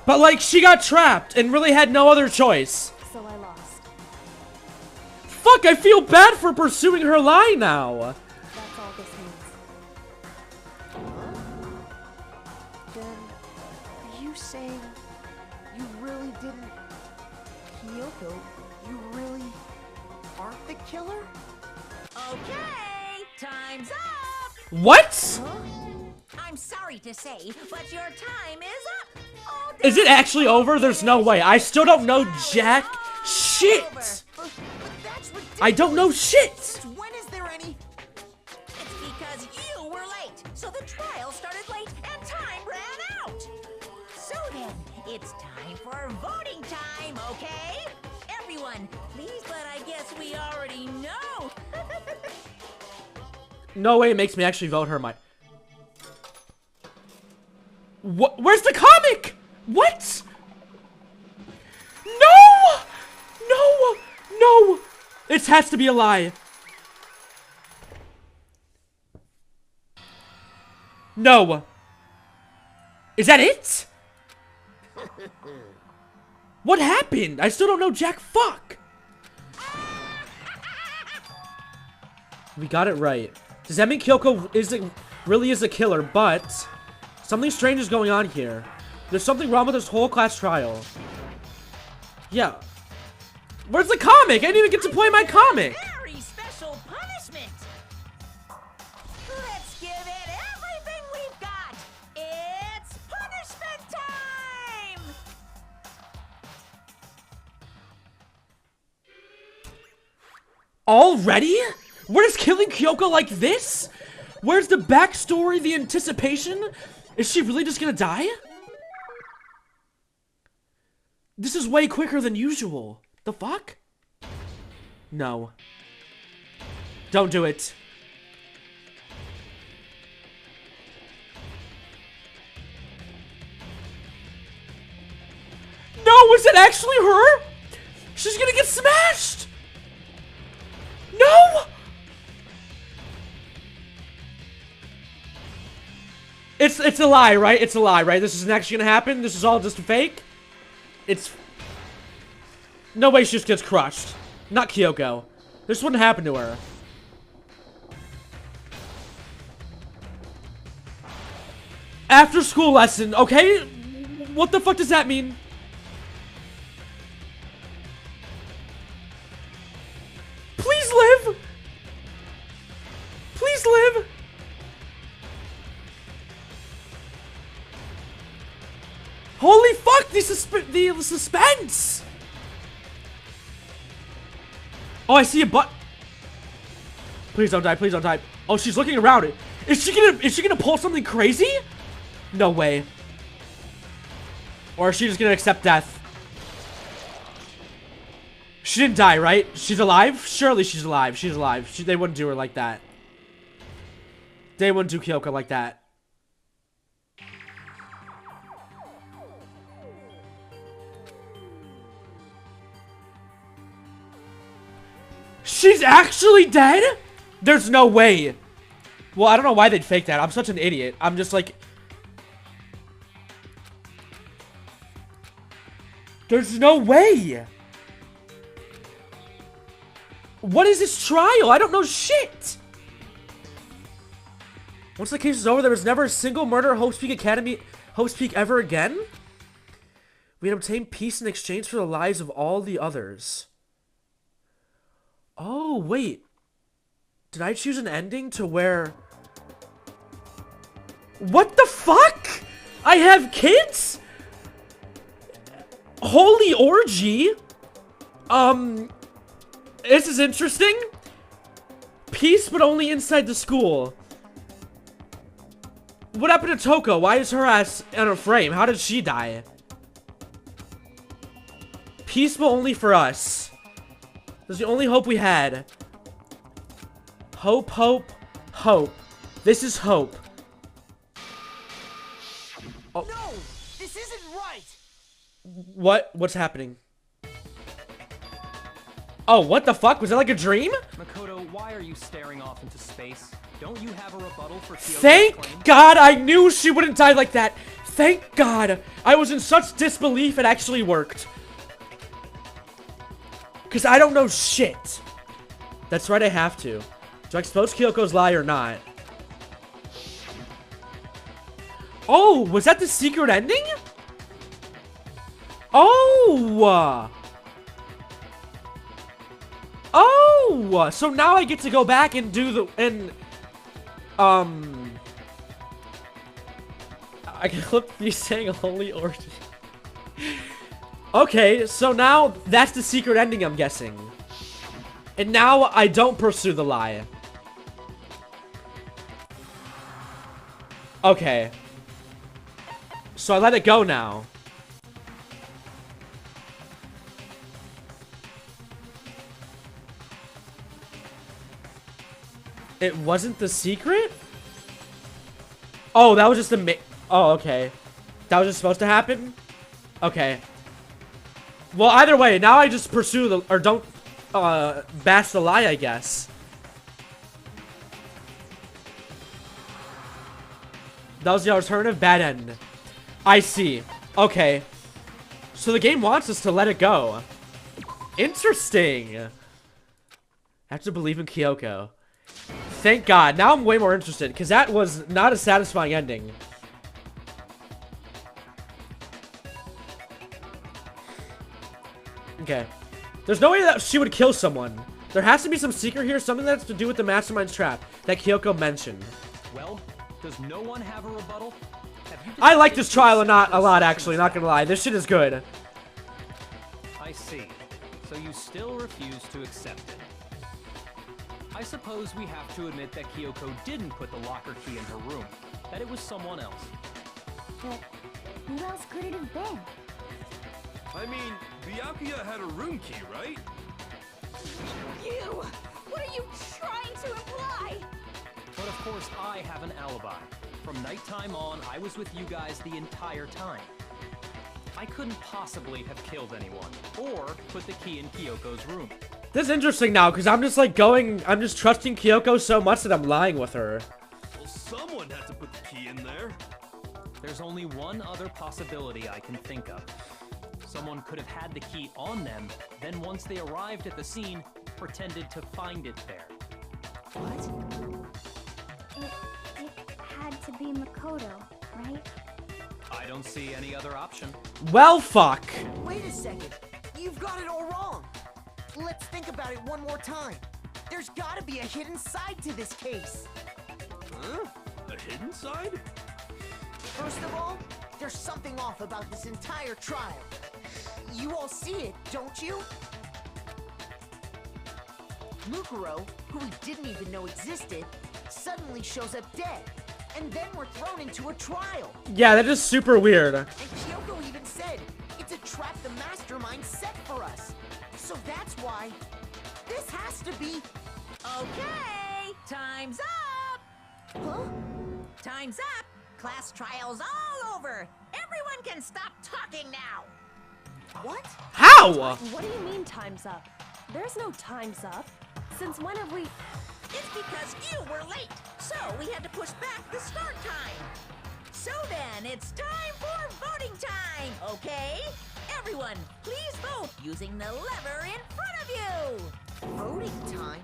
but like she got trapped and really had no other choice. So I lost. Fuck, I feel bad for pursuing her lie now. That's all this means. Then, are you saying you really didn't... Kyoko, you really aren't the killer? Okay, time's up. What? I'm sorry to say, but your time is up. All Is it actually over? There's no way. I still don't know jack shit. But that's ridiculous. I don't know shit. When is there any... It's because you were late, so the trial started late and time ran out. So then, it's time for voting time, okay? Everyone, please, but I guess we already know. No way it makes me actually vote her my... What? Where's the comic? What? No! No! No! It has to be a lie. No. Is that it? What happened? I still don't know jack fuck. We got it right. Does that mean Kyoko really is a killer, but something strange is going on here. There's something wrong with this whole class trial. Yeah. Where's the comic? I didn't even get to play my comic. Very special punishment. Let's give it everything we've got. It's punishment time. Already? We're just killing Kyoko like this? Where's the backstory, the anticipation? Is she really just gonna die? This is way quicker than usual. The fuck? No. Don't do it. No, is it actually her? She's gonna get smashed! No! It's a lie, right? It's a lie, right? This isn't actually gonna happen. This is all just a fake. It's... No way she just gets crushed. Not Kyoko. This wouldn't happen to her. After school lesson, okay? What the fuck does that mean? Please live! Please live! Holy fuck! The suspense! Oh, I see a butt. Please don't die. Please don't die. Oh, she's looking around it. Is she gonna pull something crazy? No way. Or is she just gonna accept death? She didn't die, right? She's alive? Surely she's alive. She's alive. They wouldn't do her like that. They wouldn't do Kyoko like that. She's actually dead? There's no way. Well, I don't know why they'd fake that. I'm such an idiot. I'm just like... There's no way. What is this trial? I don't know shit. Once the case is over, there was never a single murder at Hope's Peak ever again? We had obtained peace in exchange for the lives of all the others. Oh, wait. Did I choose an ending to where... What the fuck? I have kids? Holy orgy? This is interesting. Peace, but only inside the school. What happened to Toko? Why is her ass in a frame? How did she die? Peace, but only for us. That's the only hope we had. Hope, hope, hope. This is hope. Oh. No! This isn't right! What? What's happening? Oh, what the fuck? Was that like a dream? Makoto, why are you staring off into space? Don't you have a rebuttal for Kyoko's Thank claim? God I knew she wouldn't die like that. Thank God. I was in such disbelief it actually worked. Because I don't know shit. That's right, I have to. Do I expose Kyoko's lie or not? Oh, was that the secret ending? Oh! Oh! So now I get to go back and do the... I can flip you saying holy orgy. Okay, so now that's the secret ending, I'm guessing. And now I don't pursue the lie. Okay. So I let it go now. It wasn't the secret? Oh, that was just a oh, okay. That was just supposed to happen? Okay. Well, either way, now I just pursue the... Or don't, bash the lie, I guess. That was the alternative bad end. I see. Okay. So the game wants us to let it go. Interesting. I have to believe in Kyoko. Thank God. Now I'm way more interested, because that was not a satisfying ending. Okay. There's no way that she would kill someone. There has to be some secret here, something that's to do with the mastermind's trap that Kyoko mentioned. Well, does no one have a rebuttal? I like this trial a lot, actually, not gonna lie. This shit is good. I see. So you still refuse to accept it. I suppose we have to admit that Kyoko didn't put the locker key in her room. That it was someone else. But who else could it have been? I mean, Byakuya had a room key, right? You! What are you trying to imply? But of course, I have an alibi. From nighttime on, I was with you guys the entire time. I couldn't possibly have killed anyone, or put the key in Kyoko's room. This is interesting now, because I'm just like I'm just trusting Kyoko so much that I'm lying with her. Well, Someone had to put the key in there. There's only one other possibility I can think of. Someone could have had the key on them, then once they arrived at the scene, pretended to find it there. It had to be Makoto, right? I don't see any other option. Well, fuck. Wait a second. You've got it all wrong. Let's think about it one more time. There's gotta be a hidden side to this case. Huh? A hidden side? First of all, there's something off about this entire trial. You all see it, don't you? Mukuro, who we didn't even know existed, suddenly shows up dead. And then we're thrown into a trial. Yeah, that is super weird. And Kyoko even said, it's a trap the mastermind set for us. So that's why this has to be... Okay, time's up! Huh? Time's up! Class trial's all over! Everyone can stop talking now! What? How? What do you mean time's up? There's no time's up. Since when have we... It's because you were late, so we had to push back the start time. So then, it's time for voting time, okay? Everyone, please vote using the lever in front of you! Voting time?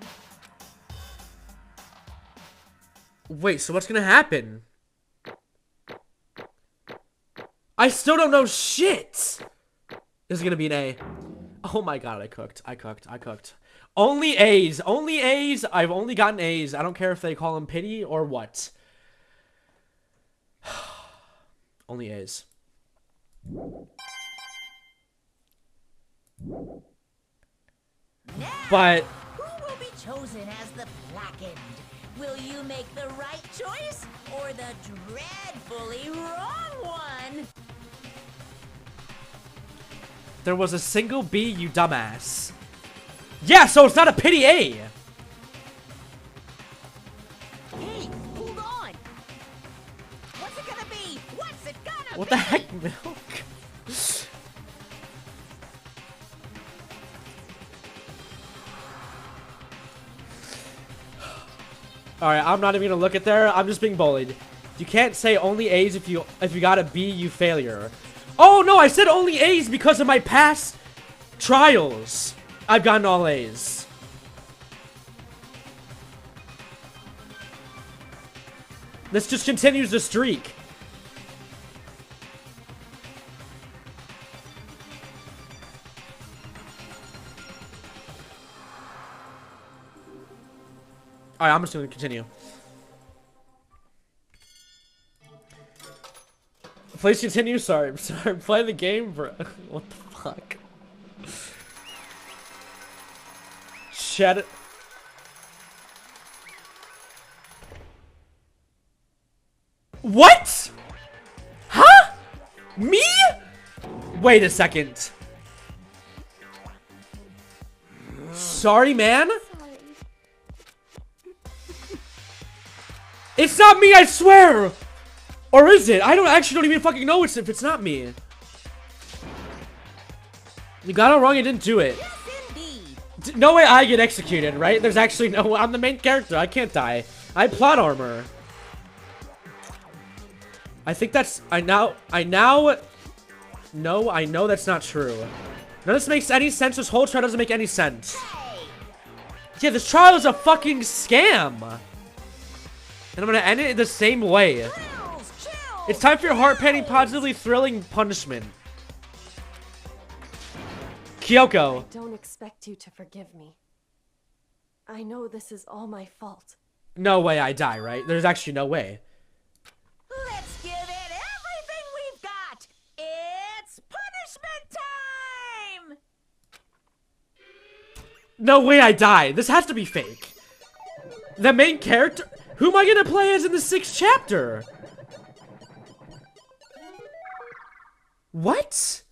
Wait, so what's gonna happen? I still don't know shit! This is gonna be an A. Oh my god, I cooked. Only A's. Only A's. I've only gotten A's. I don't care if they call them pity or what. Only A's. Now, But who will be chosen as the blackened? Will you make the right choice or the dreadfully wrong one? there was a single B, you dumbass. Yeah, so it's not a pity A. Hey, hold on! What's it gonna be? What's it gonna What be? the heck, Milk? Alright, I'm not even gonna look at there. I'm just being bullied. You can't say only A's if you got a B, you failure. Oh no, I said only A's because of my past trials. I've gotten all A's. This just continues the streak. Alright, I'm just gonna continue. Please continue. Sorry, I'm sorry. I'm playing the game, bro. What the fuck? Shed. What? Huh? Me? Wait a second. Sorry, man. Sorry. It's not me, I swear! Or is it? I don't even fucking know if it's not me. You got it wrong, you didn't do it. Yes, indeed. No way I get executed, right? There's actually no... I'm the main character, I can't die. I have plot armor. I think that's... No, I know that's not true. None of this makes any sense. This whole trial doesn't make any sense. Hey, Yeah, this trial is a fucking scam. And I'm gonna end it the same way. thrills, chills, It's time for your heart-pounding, positively thrilling punishment. Kyoko. Don't expect you to forgive me. I know this is all my fault. No way I die, right? There's actually no way. Let's give it everything we've got. It's punishment time. No way I die. This has to be fake. The main character? Who am I gonna play as in the 6th chapter? What?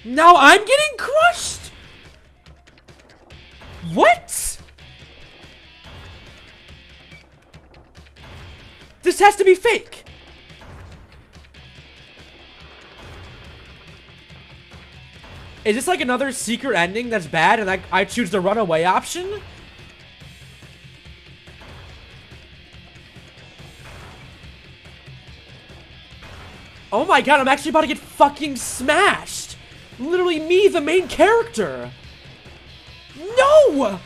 Now I'm getting crushed? What? This has to be fake. Is this like another secret ending that's bad and I choose the runaway option? Oh my god, I'm actually about to get fucking smashed! Literally me, the main character! No!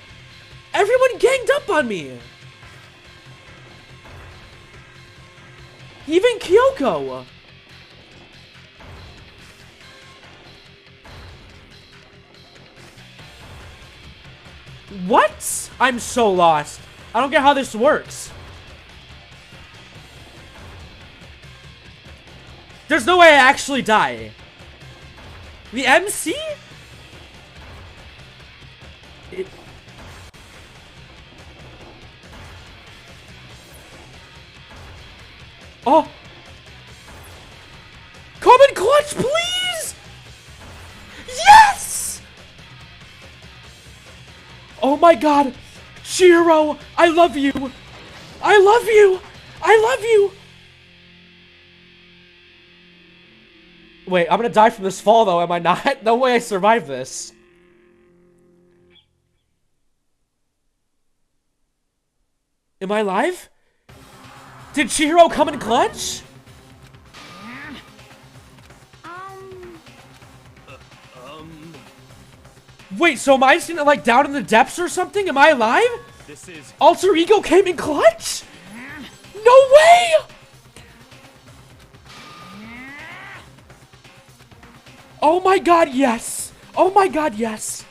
Everyone ganged up on me! Even Kyoko! What? I'm so lost. I don't get how this works. There's no way I actually die. The MC? Oh! Come in clutch, please! Yes! Oh my god! Shiro, I love you! I love you! I love you! Wait, I'm gonna die from this fall though, am I not? No way I survived this. Am I alive? Did Chihiro come in clutch? Wait, so am I seen it like down in the depths or something? Am I alive? This is Alter Ego came in clutch? No way! Oh my god, yes! Oh my god, yes!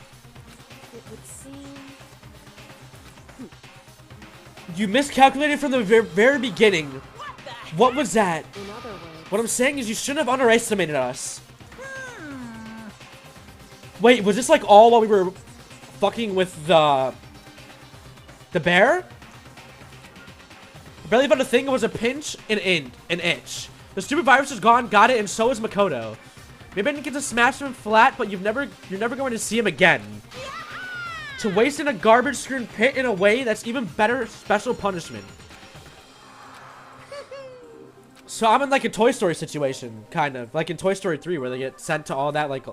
It would seem... You miscalculated from the very beginning. What was that? In other words... What I'm saying is you shouldn't have underestimated us. Wait, was this like all while we were fucking with the bear? Barely about to think it was a pinch, an itch. The stupid virus is gone, got it, and so is Makoto. Maybe I didn't get to smash him flat, but you're never going to see him again. To waste in a garbage strewn pit in a way that's even better special punishment. So I'm in like a Toy Story situation, kind of. Like in Toy Story 3 where they get sent to all that like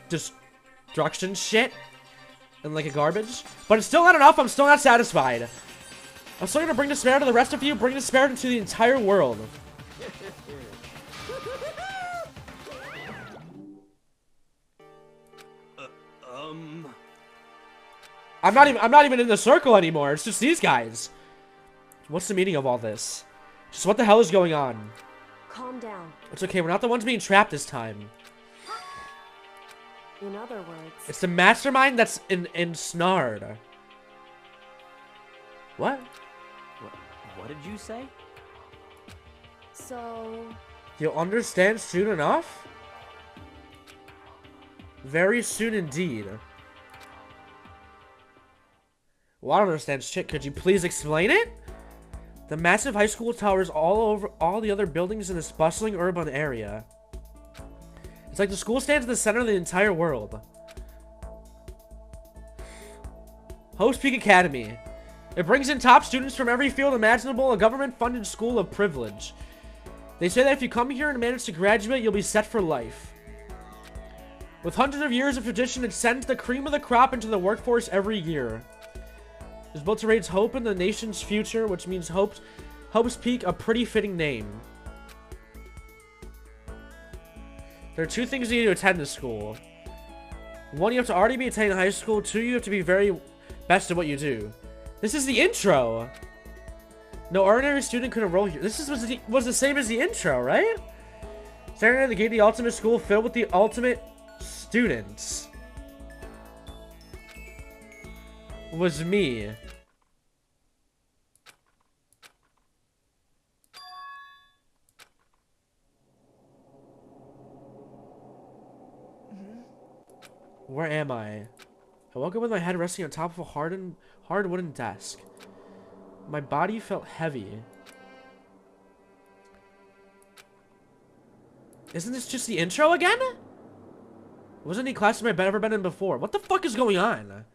destruction shit and like a garbage. But it's still not enough. I'm still not satisfied. I'm still gonna bring despair to the rest of you, bring despair into the entire world. I'm not even in the circle anymore. It's just these guys. What's the meaning of all this? Just what the hell is going on? Calm down. It's okay, we're not the ones being trapped this time. In other words... It's the mastermind that's ensnared. What? What did you say? So... You'll understand soon enough? Very soon indeed. Well, I don't understand shit. Could you please explain it? The massive high school towers all over all the other buildings in this bustling urban area. It's like the school stands in the center of the entire world. Host Peak Academy. It brings in top students from every field imaginable, a government-funded school of privilege. They say that if you come here and manage to graduate, you'll be set for life. With hundreds of years of tradition, it sends the cream of the crop into the workforce every year. It's built to raise hope in the nation's future, which means Hope's Peak, a pretty fitting name. There are two things you need to attend this school. One, you have to already be attending high school. Two, you have to be very best at what you do. This is the intro. No ordinary student could enroll here. This was the same as the intro, right? Standing at the gate of the ultimate school filled with the ultimate students. Was me. Where am I? I woke up with my head resting on top of a hard wooden desk. My body felt heavy. Isn't this just the intro again? Wasn't any classroom I've ever been in before? What the fuck is going on?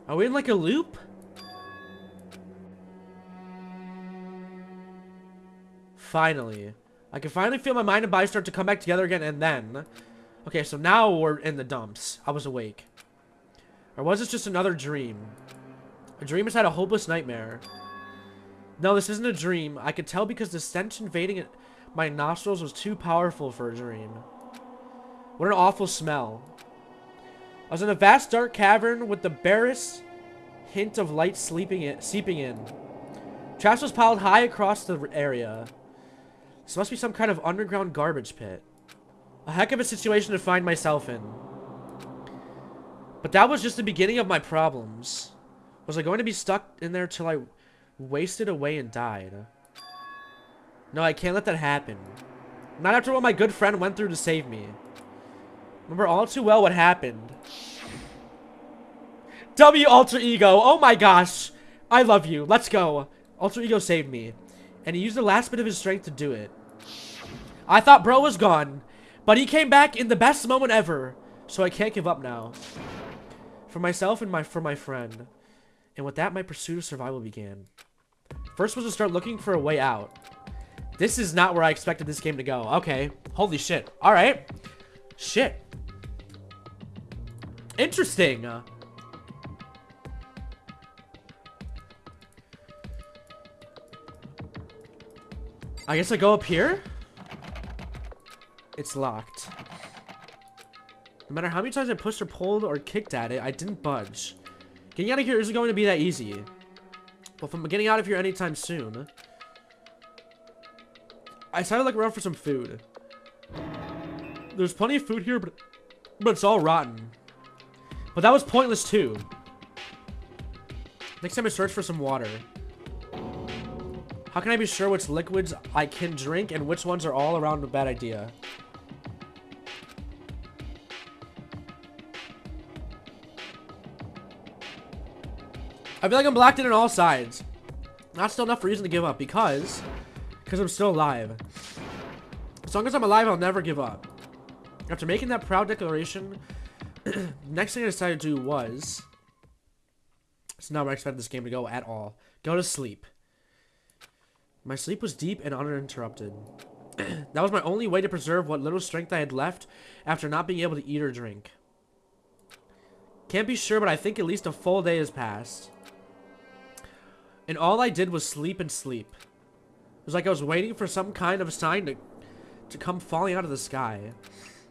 Are we in like a loop? Finally. I can finally feel my mind and body start to come back together again, and then... Okay, so now we're in the dumps. I was awake. Or was this just another dream? A dream has had a hopeless nightmare. No, this isn't a dream. I could tell because the stench invading my nostrils was too powerful for a dream. What an awful smell. I was in a vast dark cavern with the barest hint of light seeping in. Trash was piled high across the area. This must be some kind of underground garbage pit. A heck of a situation to find myself in. But that was just the beginning of my problems. Was I going to be stuck in there till I wasted away and died? No, I can't let that happen. Not after what my good friend went through to save me. Remember all too well what happened. W Alter Ego. Oh my gosh. I love you. Let's go. Alter Ego saved me. And he used the last bit of his strength to do it. I thought bro was gone. But he came back in the best moment ever. So I can't give up now. For myself and for my friend. And with that, my pursuit of survival began. First was to start looking for a way out. This is not where I expected this game to go. Okay. Holy shit. Alright. Shit. Interesting. I guess I go up here? It's locked. No matter how many times I pushed or pulled or kicked at it, I didn't budge. Getting out of here isn't going to be that easy. Well, if I'm getting out of here anytime soon, I decided to look around for some food. There's plenty of food here, but it's all rotten. But that was pointless too. Next time I search for some water. How can I be sure which liquids I can drink and which ones are all around a bad idea? I feel like I'm blocked in on all sides. Not still enough reason to give up because I'm still alive. As long as I'm alive, I'll never give up. After making that proud declaration, next thing I decided to do was... It's not where I expected this game to go at all. Go to sleep. My sleep was deep and uninterrupted. That was my only way to preserve what little strength I had left after not being able to eat or drink. Can't be sure, but I think at least a full day has passed. And all I did was sleep and sleep. It was like I was waiting for some kind of sign to come falling out of the sky.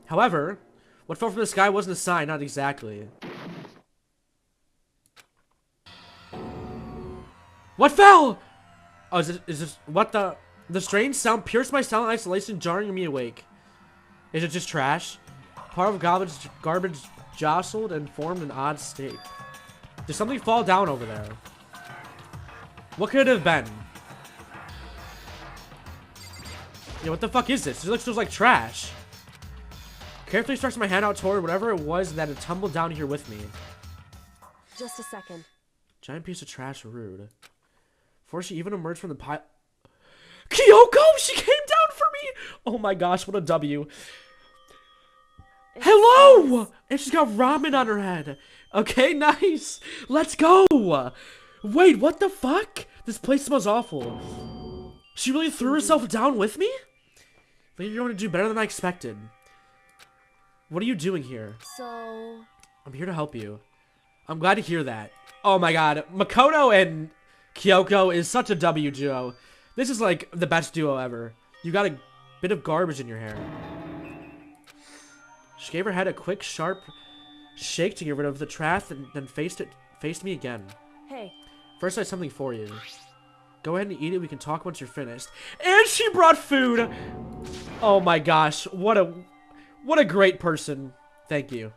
However, what fell from the sky wasn't a sign, not exactly. What fell? Oh, is this what the strange sound pierced my silent isolation, jarring me awake. Is it just trash? Part of garbage jostled and formed an odd state. Did something fall down over there? What could it have been? Yeah, what the fuck is this? It looks just like trash. Carefully stretched my hand out toward whatever it was that had tumbled down here with me. Just a second. Giant piece of trash, rude. Before she even emerged from the pile... Kyoko! She came down for me! Oh my gosh, what a W. Hello! And she's got ramen on her head. Okay, nice. Let's go. Wait, what the fuck? This place smells awful. She really threw herself down with me? I think you're going to do better than I expected. What are you doing here? So... I'm here to help you. I'm glad to hear that. Oh my god. Makoto and Kyoko is such a W duo. This is like the best duo ever. You got a bit of garbage in your hair. She gave her head a quick, sharp shake to get rid of the trash and then faced me again. Hey. First, I have something for you. Go ahead and eat it. We can talk once you're finished. And she brought food. Oh my gosh. What a great person. Thank you.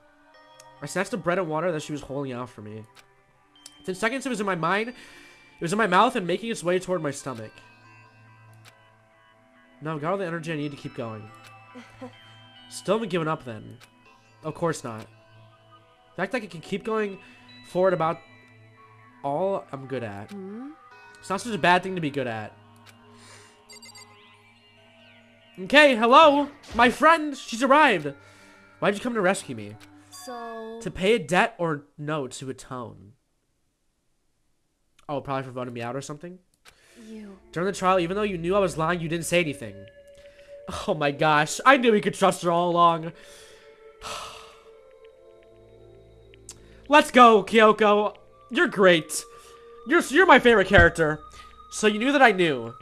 I snatched the bread and water that she was holding out for me. Within seconds, it was in my mind. It was in my mouth and making its way toward my stomach. Now I've got all the energy I need to keep going. Still haven't given up then. Of course not. The fact that I can keep going forward about all I'm good at. It's not such a bad thing to be good at. Okay, hello! My friend! She's arrived! Why'd you come to rescue me? So... To pay a debt or no, to atone. Oh, probably for voting me out or something? You... During the trial, even though you knew I was lying, you didn't say anything. Oh my gosh. I knew we could trust her all along. Let's go, Kyoko. You're great. You're my favorite character. So you knew that I knew.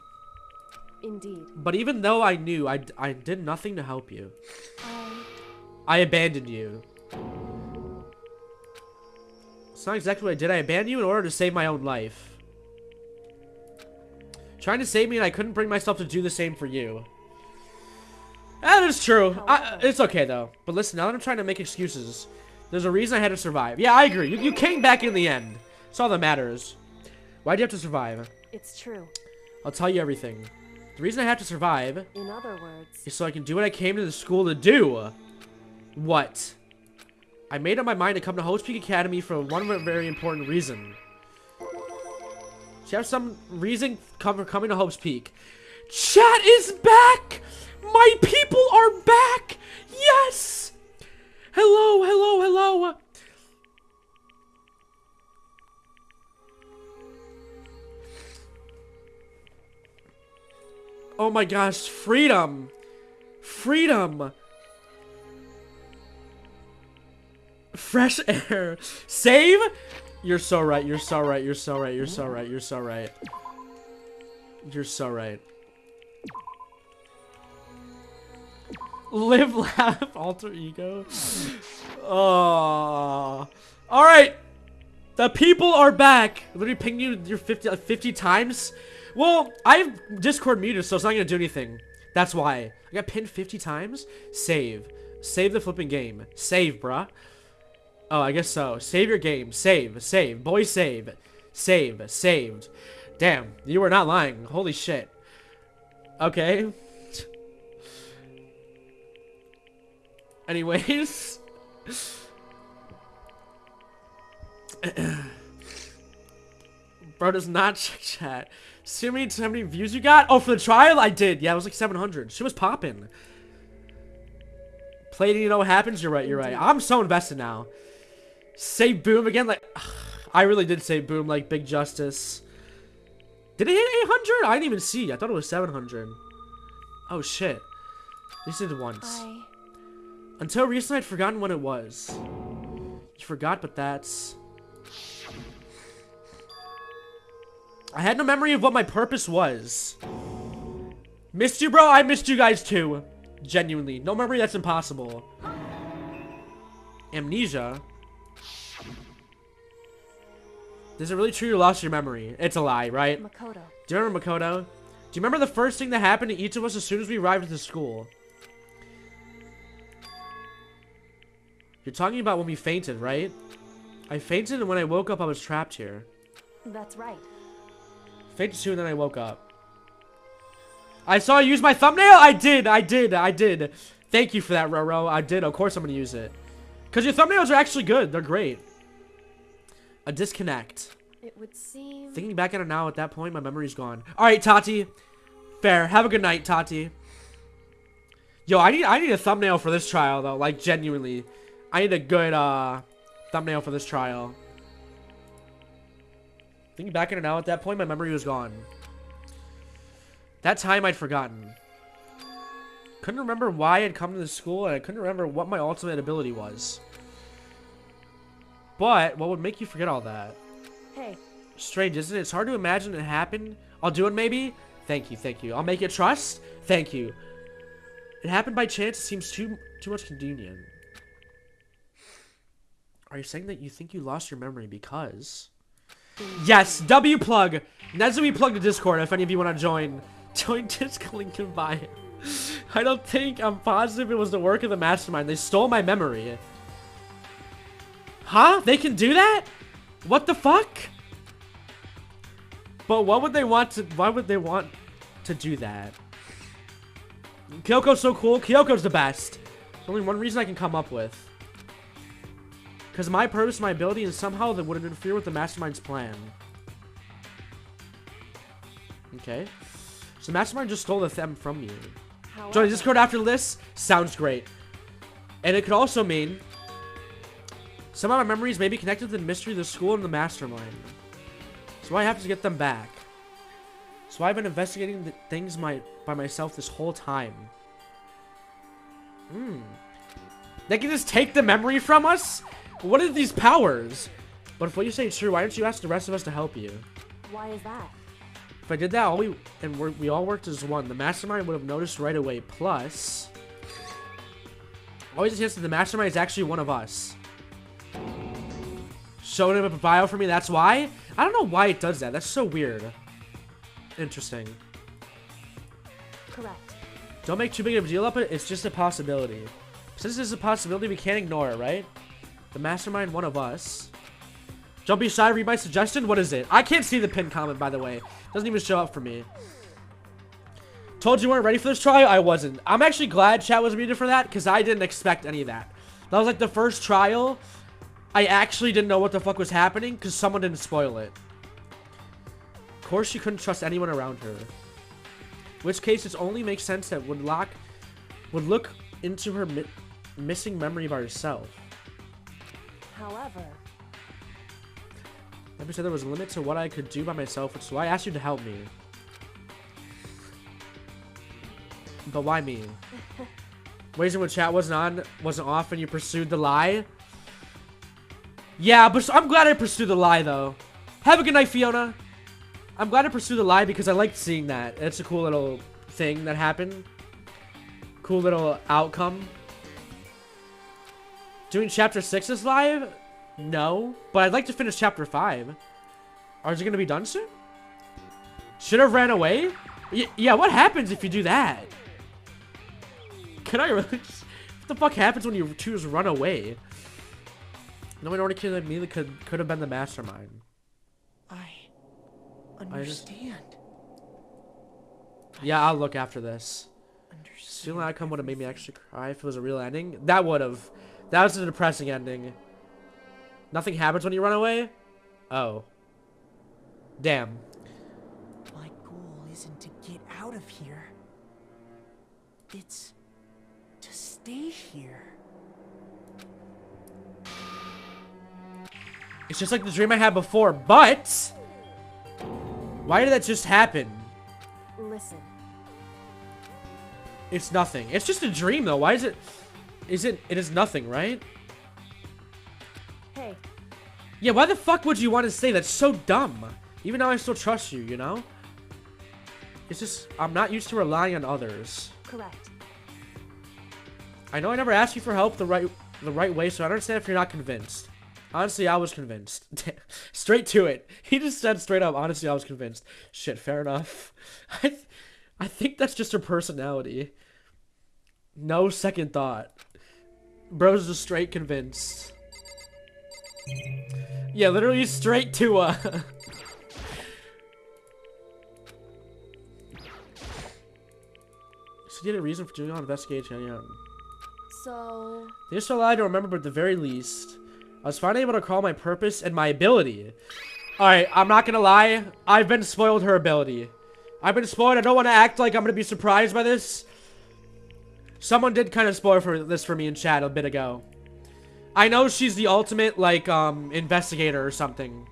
Indeed. But even though I knew, I did nothing to help you. I abandoned you. It's not exactly what I did. I abandoned you in order to save my own life. Trying to save me, and I couldn't bring myself to do the same for you. That is true. It's okay, though. But listen, now that I'm trying to make excuses, there's a reason I had to survive. Yeah, I agree. You came back in the end. That's all that matters. Why'd you have to survive? It's true. I'll tell you everything. The reason I have to survive, In other words, is so I can do what I came to the school to do. What? I made up my mind to come to Hope's Peak Academy for one very important reason. Do you have some reason for coming to Hope's Peak? Chat is back! My people are back! Yes! Hello, hello, hello! Oh my gosh, freedom! Freedom! Fresh air. Save? You're so right, you're so right, you're so right, you're so right, you're so right. You're so right. Live, laugh, alter ego. Oh. Alright. The people are back. I literally pinged you your 50 times. Well, I have Discord muted, so it's not gonna do anything. That's why. I got pinned 50 times. Save. Save the flipping game. Save, bruh. Oh, I guess so. Save your game. Save. Save. Boy, save. Save. Saved. Damn. You were not lying. Holy shit. Okay. Anyways. Bro does not check chat. See how many views you got? Oh, for the trial? I did. Yeah, it was like 700. She was popping. Played and you know what happens? You're right, you're right. I'm so invested now. Say boom again, like... I really did say boom like Big Justice. Did it hit 800? I didn't even see. I thought it was 700. Oh, shit. At least it did once. Until recently, I'd forgotten what it was. You forgot, but that's... I had no memory of what my purpose was. Missed you, bro. I missed you guys, too. Genuinely. No memory, that's impossible. Amnesia? Is it really true you lost your memory? It's a lie, right? Makoto. Do you remember Makoto? Do you remember the first thing that happened to each of us as soon as we arrived at the school? You're talking about when we fainted, right? I fainted, and when I woke up, I was trapped here. That's right. Fainted too, and then I woke up. I saw you use my thumbnail? I did. Thank you for that, Roro. I did. Of course I'm going to use it. Because your thumbnails are actually good. They're great. A disconnect. It would seem... Thinking back at it now, at that point, my memory's gone. Alright, Tati. Fair. Have a good night, Tati. Yo, I need a thumbnail for this trial, though. Like, genuinely. I need a good, thumbnail for this trial. Thinking back at it now, at that point, my memory was gone. That time I'd forgotten. Couldn't remember why I'd come to the school, and I couldn't remember what my ultimate ability was. But, what would make you forget all that? Hey. Strange, isn't it? It's hard to imagine it happened. I'll do it, maybe? Thank you, thank you. I'll make it trust? Thank you. It happened by chance. It seems too much convenient. Are you saying that you think you lost your memory because... Yes, W plug. That's when we plug the Discord if any of you want to join. Join Discord, link in bio. I don't think, I'm positive it was the work of the mastermind. They stole my memory. Huh? They can do that? What the fuck? But what would they want to, why would they want to do that? Kyoko's so cool. Kyoko's the best. There's only one reason I can come up with. Because my purpose, my ability, and somehow that would interfere with the mastermind's plan. Okay. So the mastermind just stole the them from you. However, Join the Discord after this? Sounds great. And it could also mean some of my memories may be connected to the mystery of the school and the mastermind. So I have to get them back. So I've been investigating the things by myself this whole time. They can just take the memory from us? What are these powers? But if what you say is true, why don't you ask the rest of us to help you? Why is that? If I did that, we all worked as one, the mastermind would have noticed right away. Plus, always a chance that the mastermind is actually one of us. Showing him a bio for me, that's why? I don't know why it does that. That's so weird. Interesting. Correct. Don't make too big of a deal of it. It's just a possibility. Since it's a possibility, we can't ignore it, right? The mastermind, one of us. Don't be shy to read my suggestion. What is it? I can't see the pinned comment, by the way. Doesn't even show up for me. Told you weren't ready for this trial? I wasn't. I'm actually glad chat was muted for that, because I didn't expect any of that. That was like the first trial. I actually didn't know what the fuck was happening, because someone didn't spoil it. Of course, she couldn't trust anyone around her. In which case, it only makes sense that would look into her missing memory of herself. However, Let me say there was a limit to what I could do by myself, so I asked you to help me. But why me? Reason when chat wasn't off and you pursued the lie? Yeah, but I'm glad I pursued the lie, though. Have a good night, Fiona. I'm glad I pursued the lie because I liked seeing that. It's a cool little thing that happened. Cool little outcome. Doing chapter 6 is live? No. But I'd like to finish chapter 5. Or is it going to be done soon? Should have ran away? Yeah, what happens if you do that? Can I really... What the fuck happens when you choose run away? No minority kid like me could have been the mastermind. I understand. Yeah, I'll look after this. Feeling the outcome would have made me actually cry if it was a real ending. That would have. That was a depressing ending. Nothing happens when you run away? Oh. Damn. My goal isn't to get out of here. It's to stay here. It's just like the dream I had before, but... Why did that just happen? listen. It's nothing. It's just a dream, though. Why is it... It is nothing, right? Hey. Yeah, why the fuck would you want to say that's so dumb? Even though I still trust you, you know? It's just... I'm not used to relying on others. Correct. I know I never asked you for help the right way, so I understand if you're not convinced. Honestly, I was convinced. Straight to it. He just said straight up, honestly, I was convinced. Shit, fair enough. I think that's just her personality. No second thought. Bro's just straight convinced. Yeah, literally straight to So you had a reason for doing all investigation, yeah. So... There's still a lot I don't remember, but at the very least, I was finally able to call my purpose and my ability. Alright, I'm not gonna lie. I've been spoiled her ability. I've been spoiled. I don't want to act like I'm gonna be surprised by this. Someone did kind of spoil this for me in chat a bit ago. I know she's the ultimate, like, investigator or something.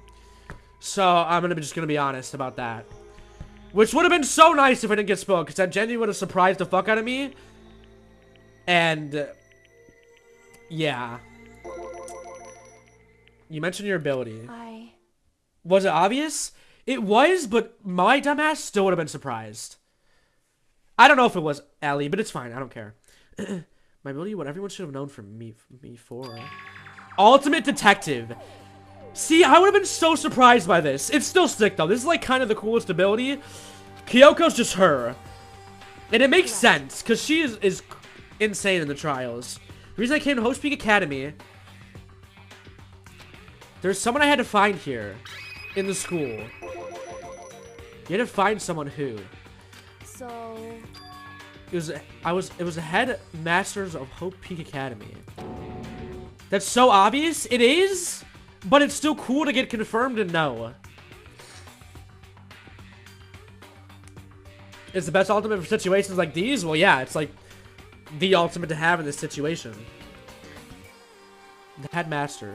So, I'm just gonna be honest about that. Which would have been so nice if I didn't get spoiled, because that genuinely would have surprised the fuck out of me. And... yeah. You mentioned your ability. Was it obvious? It was, but my dumbass still would have been surprised. I don't know if it was, Allie, but it's fine. I don't care. My ability, what everyone should have known from me for. Ultimate Detective. See, I would have been so surprised by this. It's still sick, though. This is, like, kind of the coolest ability. Kyoko's just her. And it makes sense, because she is insane in the trials. The reason I came to Host Peak Academy... There's someone I had to find here. In the school. You had to find someone who... So... It was the head masters of Hope Peak Academy. That's so obvious. It is, but it's still cool to get confirmed and know. It's the best ultimate for situations like these? Well, yeah, it's like the ultimate to have in this situation. The headmaster.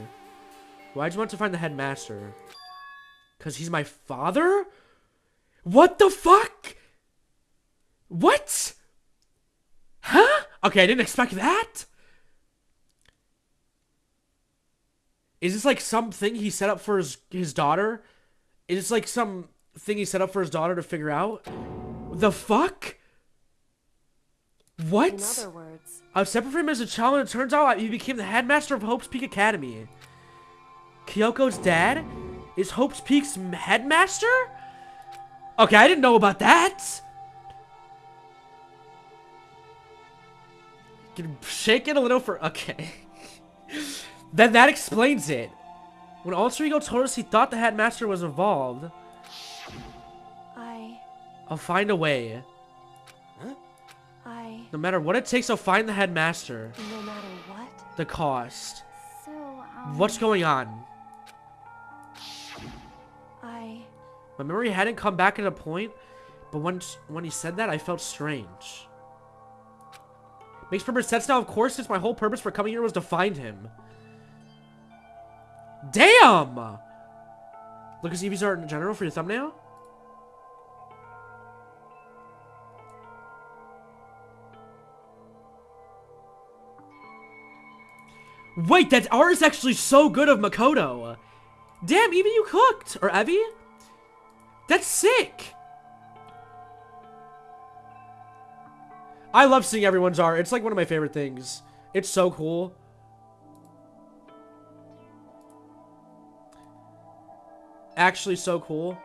Why'd you want to find the headmaster? Because he's my father? What the fuck? What? Huh? Okay, I didn't expect that. Is this like something he set up for his daughter? Is this like some thing he set up for his daughter to figure out? The fuck? What? In other words, I was separate from him as a child, and it turns out he became the headmaster of Hope's Peak Academy. Kyoko's dad is Hope's Peak's headmaster? Okay, I didn't know about that. Can shake it a little for... Okay. Then that explains it. When Alter Ego told us he thought the headmaster was involved, I'll find a way. No matter what it takes, I'll find the headmaster. No matter what? The cost. So, What's going on? My memory hadn't come back at a point, but when he said that, I felt strange. Makes perfect sense now, of course, since my whole purpose for coming here was to find him. Damn! Look at EV's art in general for your thumbnail. Wait, that art is actually so good of Makoto. Damn, Evie, you cooked! Or Evie? That's sick! I love seeing everyone's art. It's like one of my favorite things. It's so cool. Actually so cool.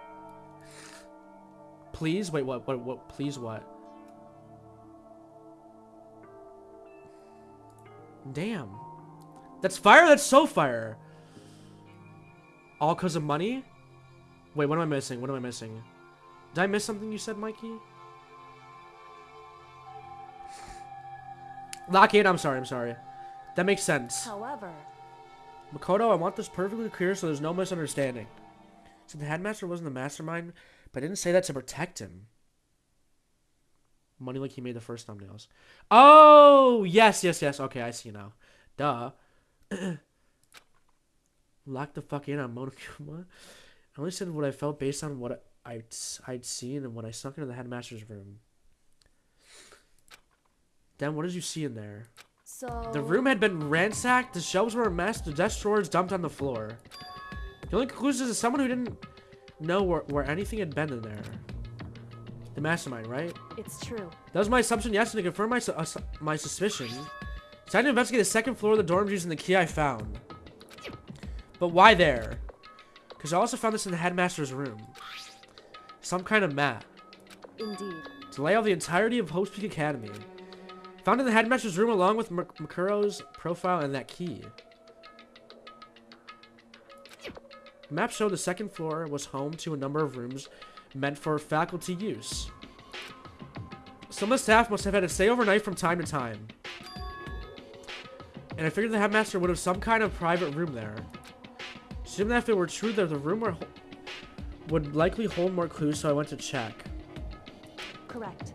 Please? Wait, what? Please what? Damn. That's fire? That's so fire. All because of money? Wait, what am I missing? What am I missing? Did I miss something you said, Mikey? Lock-in, I'm sorry. That makes sense. However, Makoto, I want this perfectly clear so there's no misunderstanding. So the headmaster wasn't the mastermind, but I didn't say that to protect him. Money like he made the first thumbnails. Oh, yes. Okay, I see now. Duh. Lock the fuck in on Monokuma. I only said what I felt based on what I'd seen and when I snuck into the headmaster's room. Then what did you see in there? so... The room had been ransacked, the shelves were a mess, the desk drawers dumped on the floor. The only conclusion is someone who didn't know where anything had been in there. The mastermind, right? It's true. That was my assumption, yes, and to confirm my suspicion, decided to investigate the second floor of the dorms using the key I found. But why there? Because I also found this in the headmaster's room. Some kind of map. Indeed. To lay out the entirety of Hope's Peak Academy. Found in the headmaster's room along with Makuro's profile and that key. The map showed the second floor was home to a number of rooms meant for faculty use. Some of the staff must have had to stay overnight from time to time. And I figured the headmaster would have some kind of private room there. Assuming that if it were true that the room would likely hold more clues, so I went to check. Correct.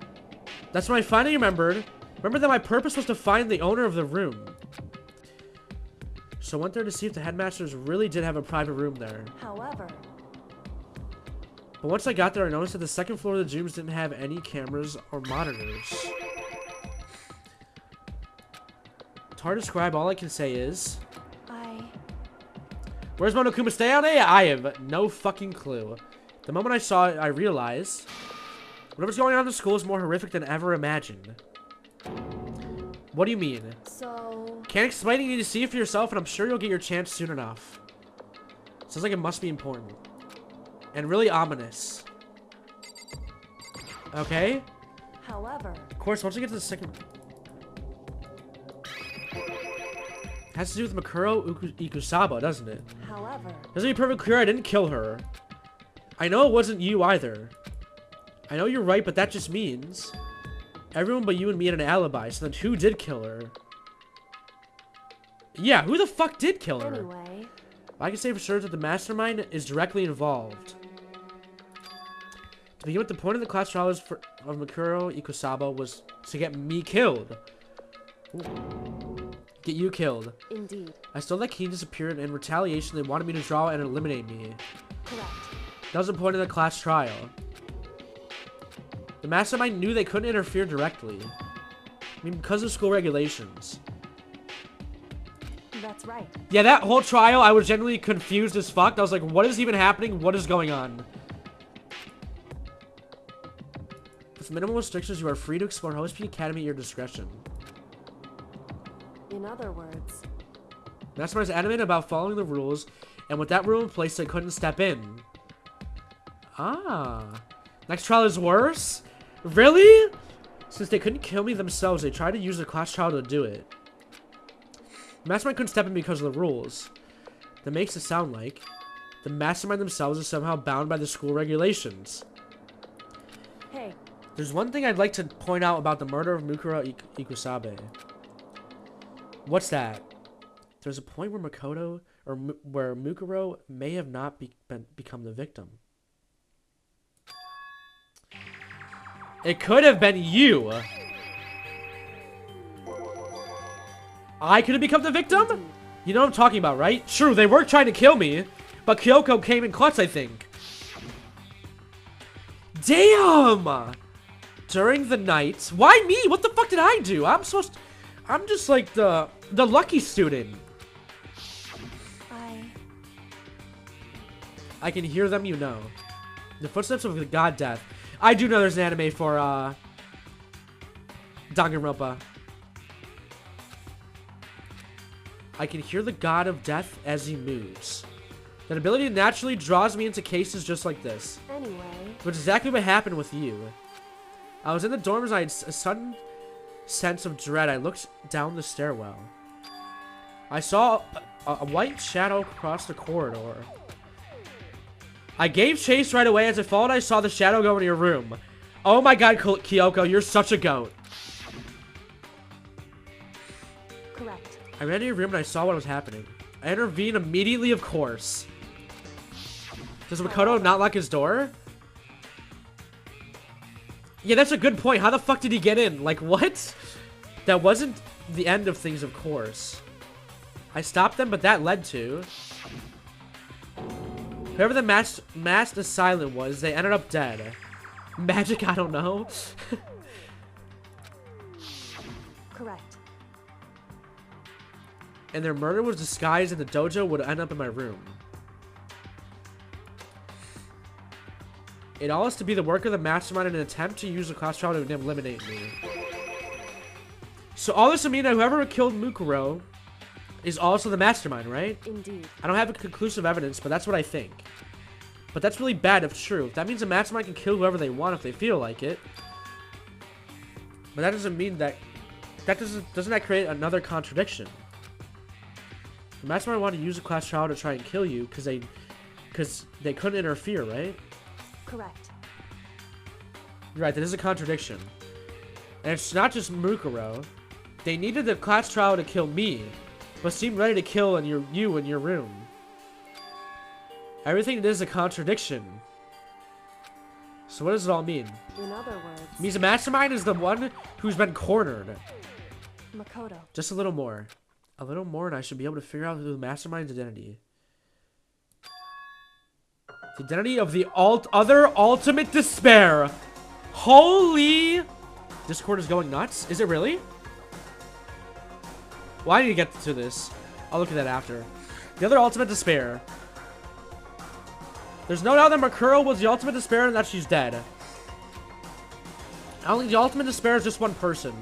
That's when I finally remembered. Remember that my purpose was to find the owner of the room. So I went there to see if the headmasters really did have a private room there. However, but once I got there, I noticed that the second floor of the gyms didn't have any cameras or monitors. It's hard to describe. All I can say is... Where's Monokuma stay all day? I have no fucking clue. The moment I saw it, I realized... Whatever's going on in the school is more horrific than ever imagined. What do you mean? so... Can't explain it, you need to see it for yourself, and I'm sure you'll get your chance soon enough. Sounds like it must be important. And really ominous. Okay? However... Of course, once we get to the second... Has to do with Makuro Ikusaba, doesn't it? However... Doesn't be perfectly clear I didn't kill her. I know it wasn't you either. I know you're right, but that just means... Everyone but you and me had an alibi, so then who did kill her? Yeah, who the fuck did kill her? Anyway... I can say for sure that the mastermind is directly involved. To begin with, the point of the class trial of Makuro Ikusaba was to get me killed. Ooh. Get you killed. Indeed. I stole that key and disappeared, and in retaliation, they wanted me to draw and eliminate me. Correct. That was the point of the class trial. The mastermind knew they couldn't interfere directly. I mean, because of school regulations. That's right. Yeah, that whole trial, I was genuinely confused as fuck. I was like, what is even happening? What is going on? With minimal restrictions, you are free to explore Host Academy at your discretion. In other words, Mastermind is adamant about following the rules, and with that rule in place, they couldn't step in. Ah. Next trial is worse? Really? Since they couldn't kill me themselves, they tried to use the class trial to do it. Mastermind couldn't step in because of the rules. That makes it sound like the Mastermind themselves is somehow bound by the school regulations. hey, There's one thing I'd like to point out about the murder of Mukuro Ikusabe. What's that? There's a point where Makoto, or where Mukuro may have not become the victim. It could have been you. I could have become the victim? You know what I'm talking about, right? True, they were trying to kill me, but Kyoko came in clutch, I think. Damn! During the night. Why me? What the fuck did I do? I'm just like the lucky student. I can hear them, you know. The footsteps of the god death. I do know there's an anime for Danganronpa. I can hear the god of death as he moves. That ability naturally draws me into cases just like this. anyway, Which is exactly what happened with you. I was in the dorms and I had a sudden sense of dread. I looked down the stairwell. I saw a white shadow cross the corridor. I gave chase right away. As I followed, I saw the shadow go into your room. Oh my god, Kyoko, you're such a goat. correct. I ran to your room and I saw what was happening. I intervened immediately, of course. Does Makoto not lock his door? Yeah, that's a good point. How the fuck did he get in? Like, what? That wasn't the end of things, of course. I stopped them, but that led to... Whoever the masked assailant was, they ended up dead. Magic? I don't know. Correct. And their murder was disguised and the dojo would end up in my room. It all has to be the work of the mastermind in an attempt to use the class trial to eliminate me. So all this would mean that whoever killed Mukuro is also the mastermind, right? Indeed. I don't have a conclusive evidence, but that's what I think. But that's really bad if true. That means the mastermind can kill whoever they want if they feel like it. But that doesn't mean that... Doesn't that create another contradiction? The mastermind wanted to use the class trial to try and kill you because they couldn't interfere, right? Correct. You're right, that is a contradiction. And it's not just Mukuro. They needed the class trial to kill me, but seemed ready to kill you in your room. Everything is a contradiction. So what does it all mean? In other words, It means the mastermind is the one who's been cornered. Makoto. Just a little more. A little more and I should be able to figure out the mastermind's identity. The identity of the other ultimate despair. Holy... Discord is going nuts? Is it really? Well, I need to get to this. I'll look at that after. The other ultimate despair. There's no doubt that Makuro was the ultimate despair and that she's dead. I don't think the ultimate despair is just one person.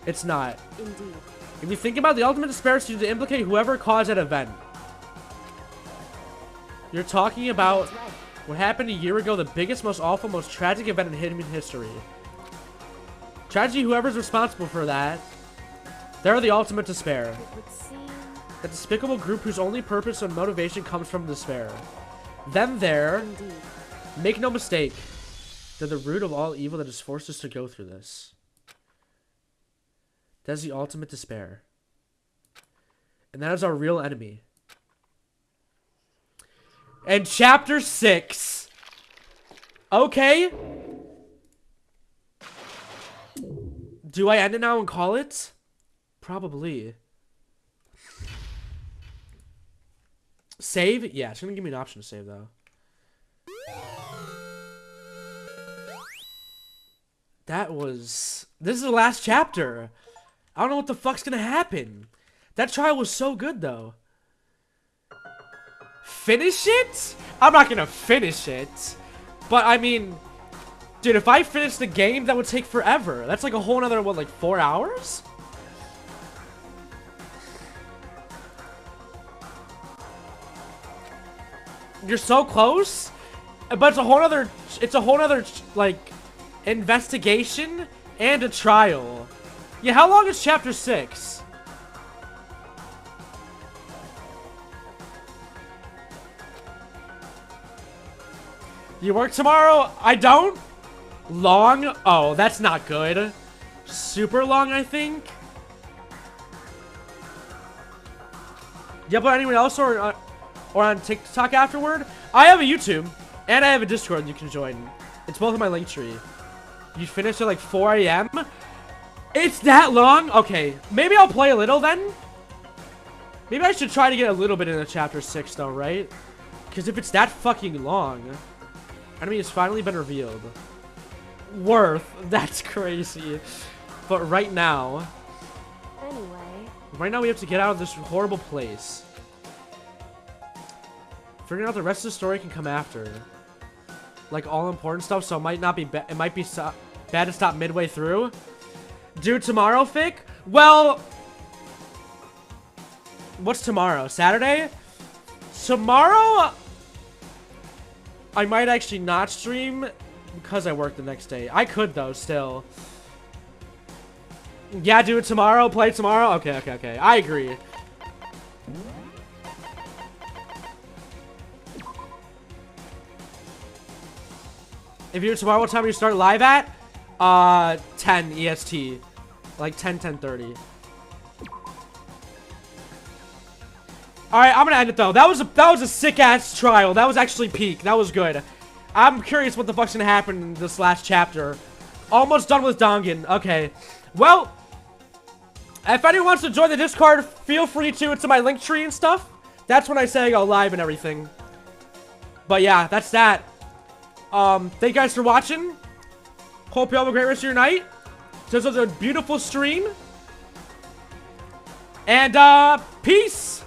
It's not. Indeed. If you think about it, the ultimate despair seems to implicate whoever caused that event. You're talking about That's right. what happened a year ago, the biggest, most awful, most tragic event in human history. Tragedy, whoever's responsible for that, they're the ultimate despair. It would seem That despicable group whose only purpose and motivation comes from despair. Them there, indeed. make no mistake, they're the root of all evil that has forced us to go through this. That is the ultimate despair. And that is our real enemy. And chapter 6. Okay. Do I end it now and call it? Probably. Save? Yeah, it's gonna give me an option to save though. This is the last chapter. I don't know what the fuck's gonna happen. That trial was so good, though. Finish it? I'm not gonna finish it. But, I mean... Dude, if I finish the game, that would take forever. That's like a whole nother, what, like 4 hours? You're so close? But it's a whole nother, like, investigation and a trial. Yeah, how long is chapter 6? You work tomorrow? I don't? Long? Oh, that's not good. Super long, I think. Yeah, but anyone else or on TikTok afterward? I have a YouTube and I have a Discord you can join. It's both in my link tree. You finish at like 4 a.m. It's that long? Okay, maybe I'll play a little then. Maybe I should try to get a little bit into chapter 6 though, right? Because if it's that fucking long, enemy has finally been revealed. Worth, that's crazy. But right now, we have to get out of this horrible place. Figuring out the rest of the story can come after. Like all important stuff, so it might not be it might be bad to stop midway through. Do tomorrow, Fick? Well, what's tomorrow? Saturday? Tomorrow, I might actually not stream because I work the next day. I could though, still. Yeah, do it tomorrow. Play tomorrow. Okay. I agree. If you do it tomorrow, what time do you start live at? 10 EST. Like 10:30. Alright, I'm gonna end it though. That was a sick-ass trial. That was actually peak. That was good. I'm curious what the fuck's gonna happen in this last chapter. Almost done with Dangan. Okay. Well, if anyone wants to join the Discord, feel free to. It's in my link tree and stuff. That's when I say I go live and everything. But yeah, that's that. Thank you guys for watching. Hope you have a great rest of your night. This was a beautiful stream. And, peace!